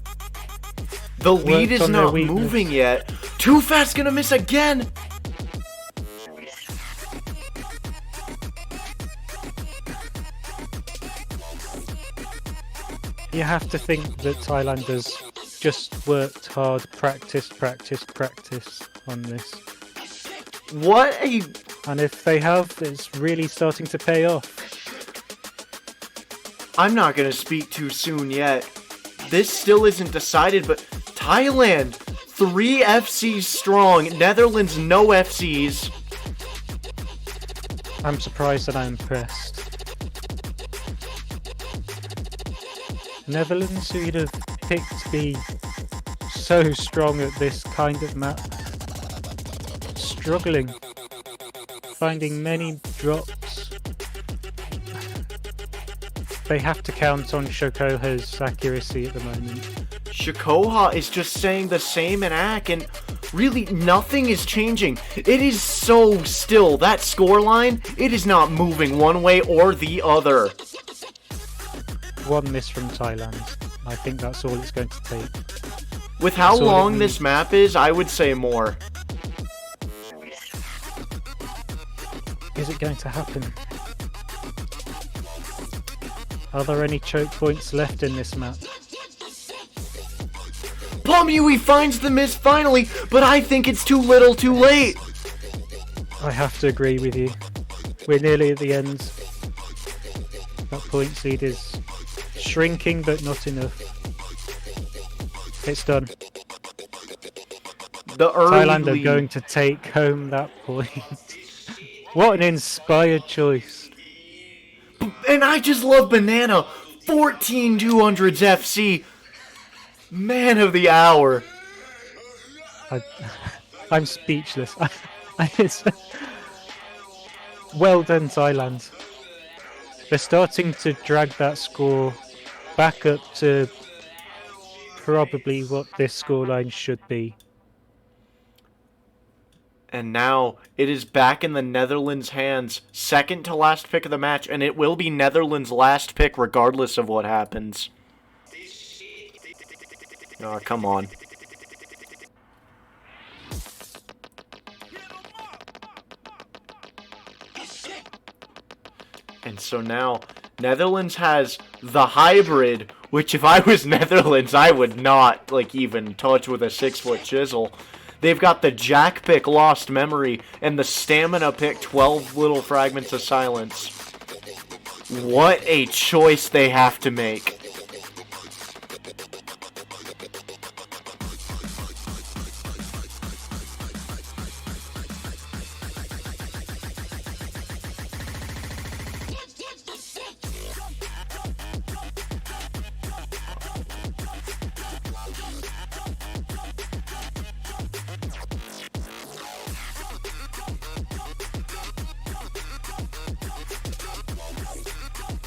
The lead is not moving yet. Too Fast gonna miss again. You have to think that Thailand has just worked hard, practice on this. What a... And if they have, it's really starting to pay off. I'm not gonna speak too soon yet. This still isn't decided, but Thailand, 3 FCs strong. Netherlands, no FCs. I'm surprised and I'm impressed. Netherlands, who you'd have picked to be so strong at this kind of map, struggling, finding many drops. They have to count on Shokoha's accuracy at the moment. Shokoha is just saying the same in ACK, and really nothing is changing. It is so still. That scoreline, it is not moving one way or the other. 1 miss from Thailand. I think that's all it's going to take. With how long this map is, I would say more. Is it going to happen? Are there any choke points left in this map? Pomyui finds the miss finally, but I think it's too little too late. I have to agree with you. We're nearly at the end. That point lead is shrinking, but not enough. It's done. The early Thailand lead. are going to take home that point. What an inspired choice. And I just love Banana. 14 200s FC. Man of the hour. I'm speechless. Well done, Thailand. They're starting to drag that score back up to probably what this scoreline should be. And now it is back in the Netherlands' hands. Second to last pick of the match, and it will be Netherlands' last pick regardless of what happens. Oh, come on. And so now, Netherlands has the hybrid, which if I was Netherlands, I would not, even touch with a 6-foot chisel. They've got the Jack pick, Lost Memory, and the Stamina pick, 12 Little Fragments of Silence. What a choice they have to make.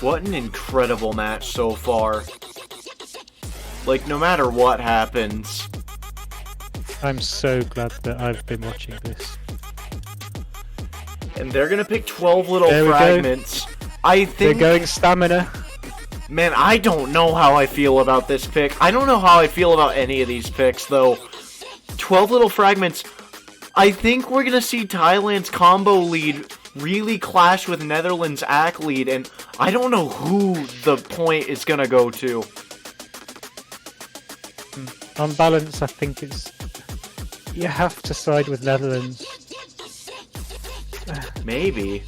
What an incredible match so far. No matter what happens. I'm so glad that I've been watching this. And they're gonna pick 12 Little Fragments. I think... They're going Stamina. Man, I don't know how I feel about this pick. I don't know how I feel about any of these picks, though. 12 little fragments. I think we're gonna see Thailand's combo lead really clash with Netherlands' AC lead, and I don't know who the point is gonna go to. On balance, I think you have to side with Netherlands. Maybe.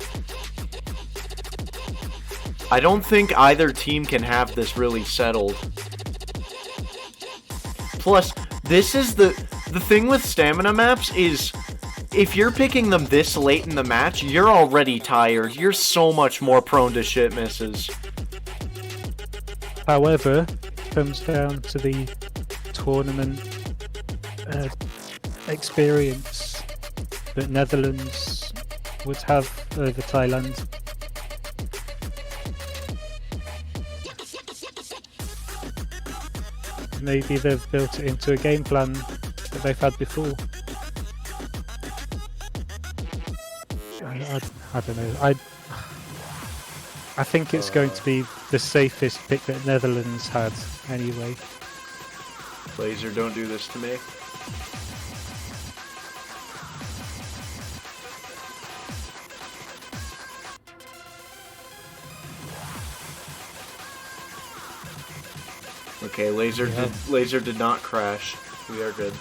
I don't think either team can have this really settled. Plus, this is the thing with stamina maps is, if you're picking them this late in the match, you're already tired. You're so much more prone to shit misses. However, it comes down to the tournament experience that Netherlands would have over Thailand. Maybe they've built it into a game plan that they've had before. I don't know. I think it's going to be the safest pick that Netherlands had anyway. Laser, don't do this to me. Okay, Laser did not crash. We are good.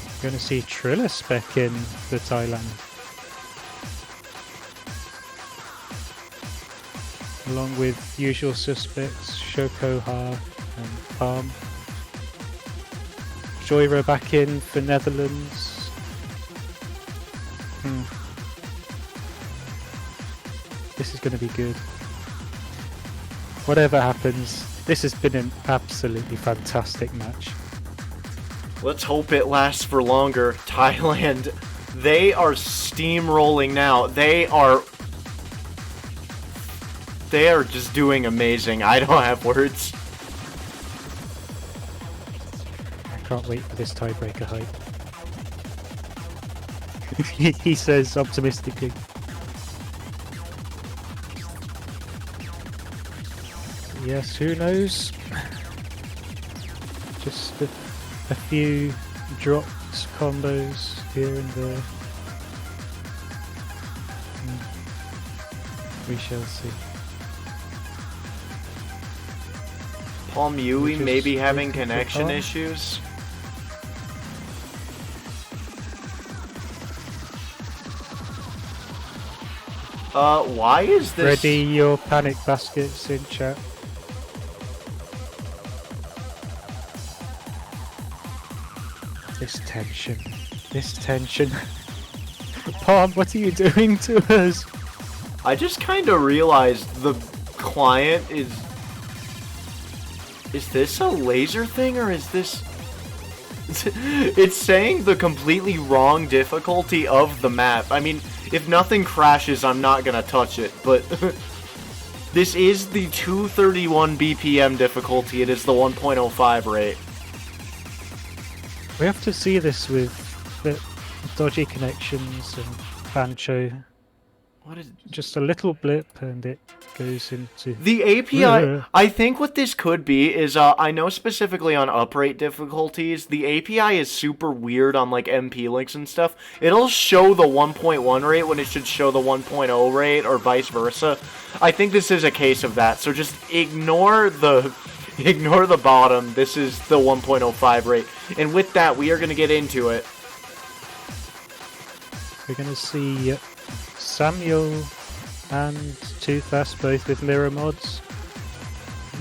We're going to see Triller spec in for Thailand. Along with usual suspects, Shokoha and Palm. Joyra back in for Netherlands. This is going to be good. Whatever happens, this has been an absolutely fantastic match. Let's hope it lasts for longer. Thailand, they are steamrolling now. They are just doing amazing. I don't have words. I can't wait for this tiebreaker hype. He says optimistically. Yes, who knows? Just a few dropped combos here and there. We shall see. Palm Yui may be having connection issues. Why is this? Ready your panic baskets in chat. This tension. Palm, what are you doing to us? I just kind of realized the client is... Is this a laser thing, or is this... It's saying the completely wrong difficulty of the map. I mean, if nothing crashes, I'm not gonna touch it, but... This is the 231 BPM difficulty. It is the 1.05 rate. We have to see this with the dodgy connections and Bancho. What is... Just a little blip and it goes into... The API, I think what this could be is, I know specifically on uprate difficulties, the API is super weird on, like, MP links and stuff. It'll show the 1.1 rate when it should show the 1.0 rate, or vice versa. I think this is a case of that, so just ignore the bottom. This is the 1.05 rate. And with that, we are going to get into it. We're going to see Samuel and Toothas both with mirror mods.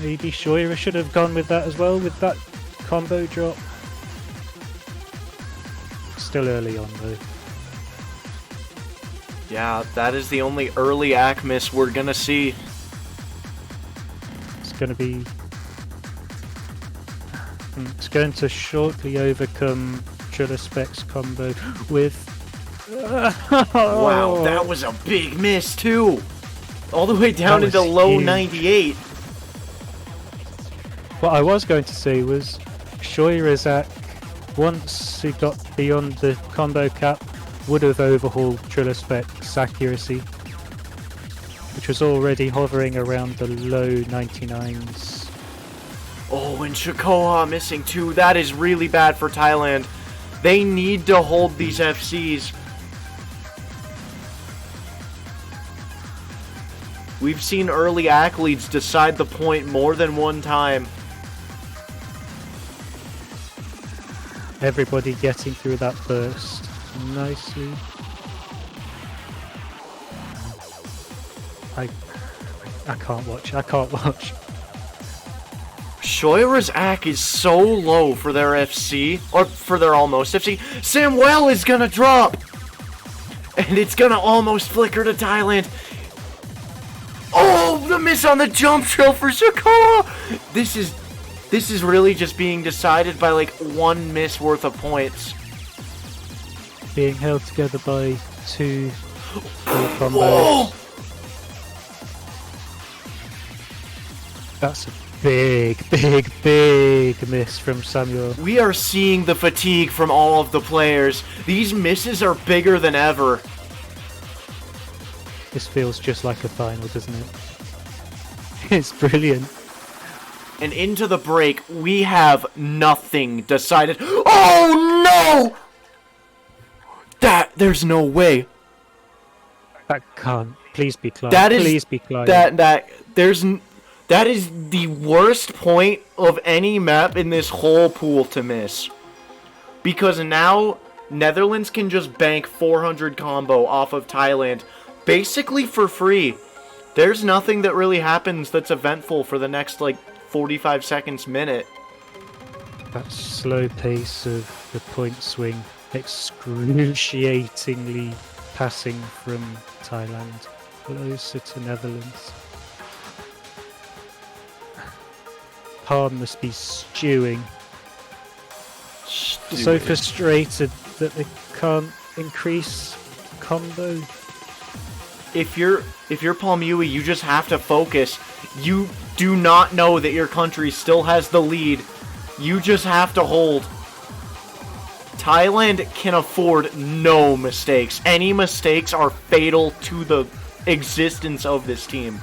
Maybe Shoira should have gone with that as well, with that combo drop. Still early on though. Yeah, that is the only early Acmis we're going to see. It's going to be... It's going to shortly overcome Triller Specs combo with... Wow, that was a big miss too! All the way down into low huge. 98. What I was going to say was Shoirazak, once he got beyond the combo cap, would have overhauled Triller Specs accuracy, which was already hovering around the low 99s. Oh, and Shakoa missing too. That is really bad for Thailand. They need to hold these FCs. We've seen early athletes decide the point more than one time. Everybody getting through that burst nicely. I can't watch. I can't watch. Shoira's AC is so low for their FC, or for their almost FC. Samuel is gonna drop! And it's gonna almost flicker to Thailand. Oh, the miss on the jump drill for Shakoa! This is really just being decided by like one miss worth of points. Being held together by two combos. Oh! That's a big miss from Samuel. We are seeing the fatigue from all of the players. These misses are bigger than ever. This feels just like a final, doesn't it? It's brilliant. And into the break, we have nothing decided. Oh no! There's no way. That can't. Please be Clyde. Please be Clyde. That is the worst point of any map in this whole pool to miss. Because now, Netherlands can just bank 400 combo off of Thailand, basically for free. There's nothing that really happens that's eventful for the next, like, 45 seconds, minute. That slow pace of the point swing, excruciatingly passing from Thailand closer to Netherlands. Palm must be stewing. So frustrated that they can't increase combo. If you're Palm Yui, you just have to focus. You do not know that your country still has the lead. You just have to hold. Thailand can afford no mistakes. Any mistakes are fatal to the existence of this team.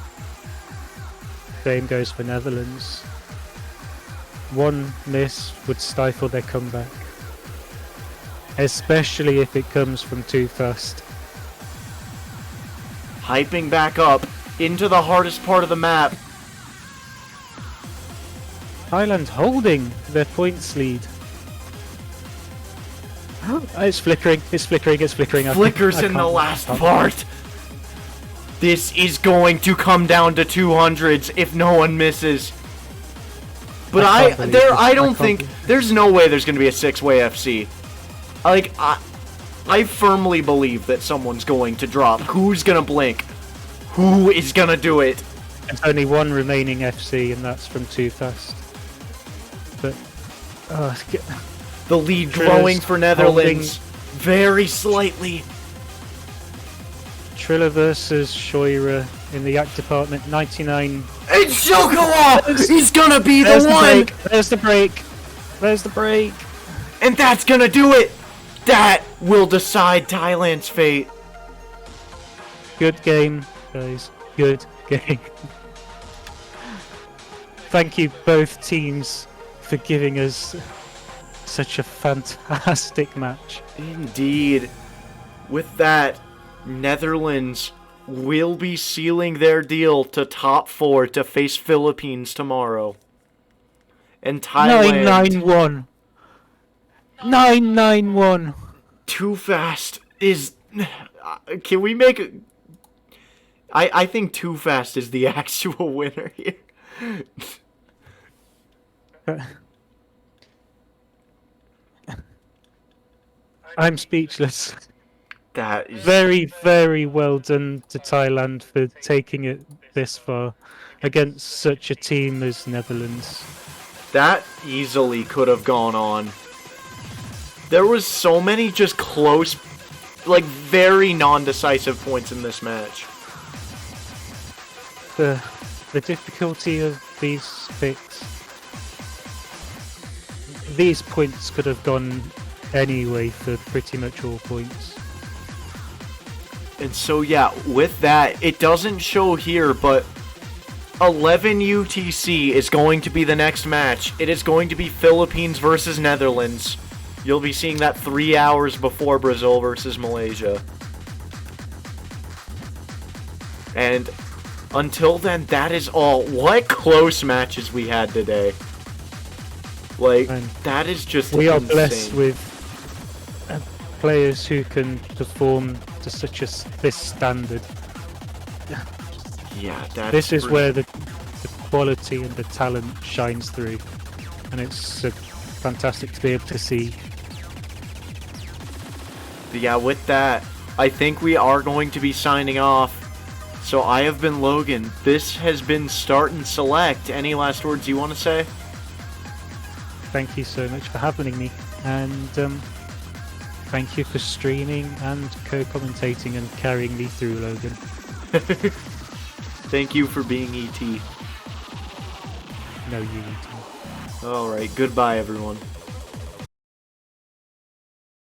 Same goes for Netherlands. One miss would stifle their comeback. Especially if it comes from too fast. Hyping back up into the hardest part of the map. Thailand holding their points lead. It's flickering, it's flickering, it's flickering. Flickers in the last part. This is going to come down to 200s if no one misses. But I don't think there's no way there's going to be a 6-way FC. Like I firmly believe that someone's going to drop. Who's going to blink? Who is going to do it? There's only one remaining FC, and that's from too fast. But the lead growing for Netherlands very slightly. Triller versus Shoira in the Yak department, 99. It's Shokoa! He's gonna be the one! There's the break. There's the break. And that's gonna do it! That will decide Thailand's fate. Good game, guys. Good game. Thank you, both teams, for giving us such a fantastic match. Indeed. With that, Netherlands will be sealing their deal to top 4 to face Philippines tomorrow. And Thailand... 991. 991. Too fast is... Can we make... I think Too Fast is the actual winner here. I'm speechless. That is... Very, very well done to Thailand for taking it this far against such a team as Netherlands. That easily could have gone on. There was so many just close, like, very non-decisive points in this match. The difficulty of these picks. These points could have gone anyway for pretty much all points. And so, yeah, with that, it doesn't show here, but 11 UTC is going to be the next match. It is going to be Philippines versus Netherlands. You'll be seeing that 3 hours before Brazil versus Malaysia. And until then, that is all. What close matches we had today. Like, And that is just we are insane. blessed with players who can perform to this standard. Yeah, that's This is pretty- where the quality and the talent shines through, and it's fantastic to be able to see. But yeah, with that, I think we are going to be signing off. So I have been Logan. This has been Start and Select. Any last words you want to say? Thank you so much for having me, and thank you for streaming and co-commentating and carrying me through, Logan. Thank you for being ET. No, you need to. Alright, goodbye everyone.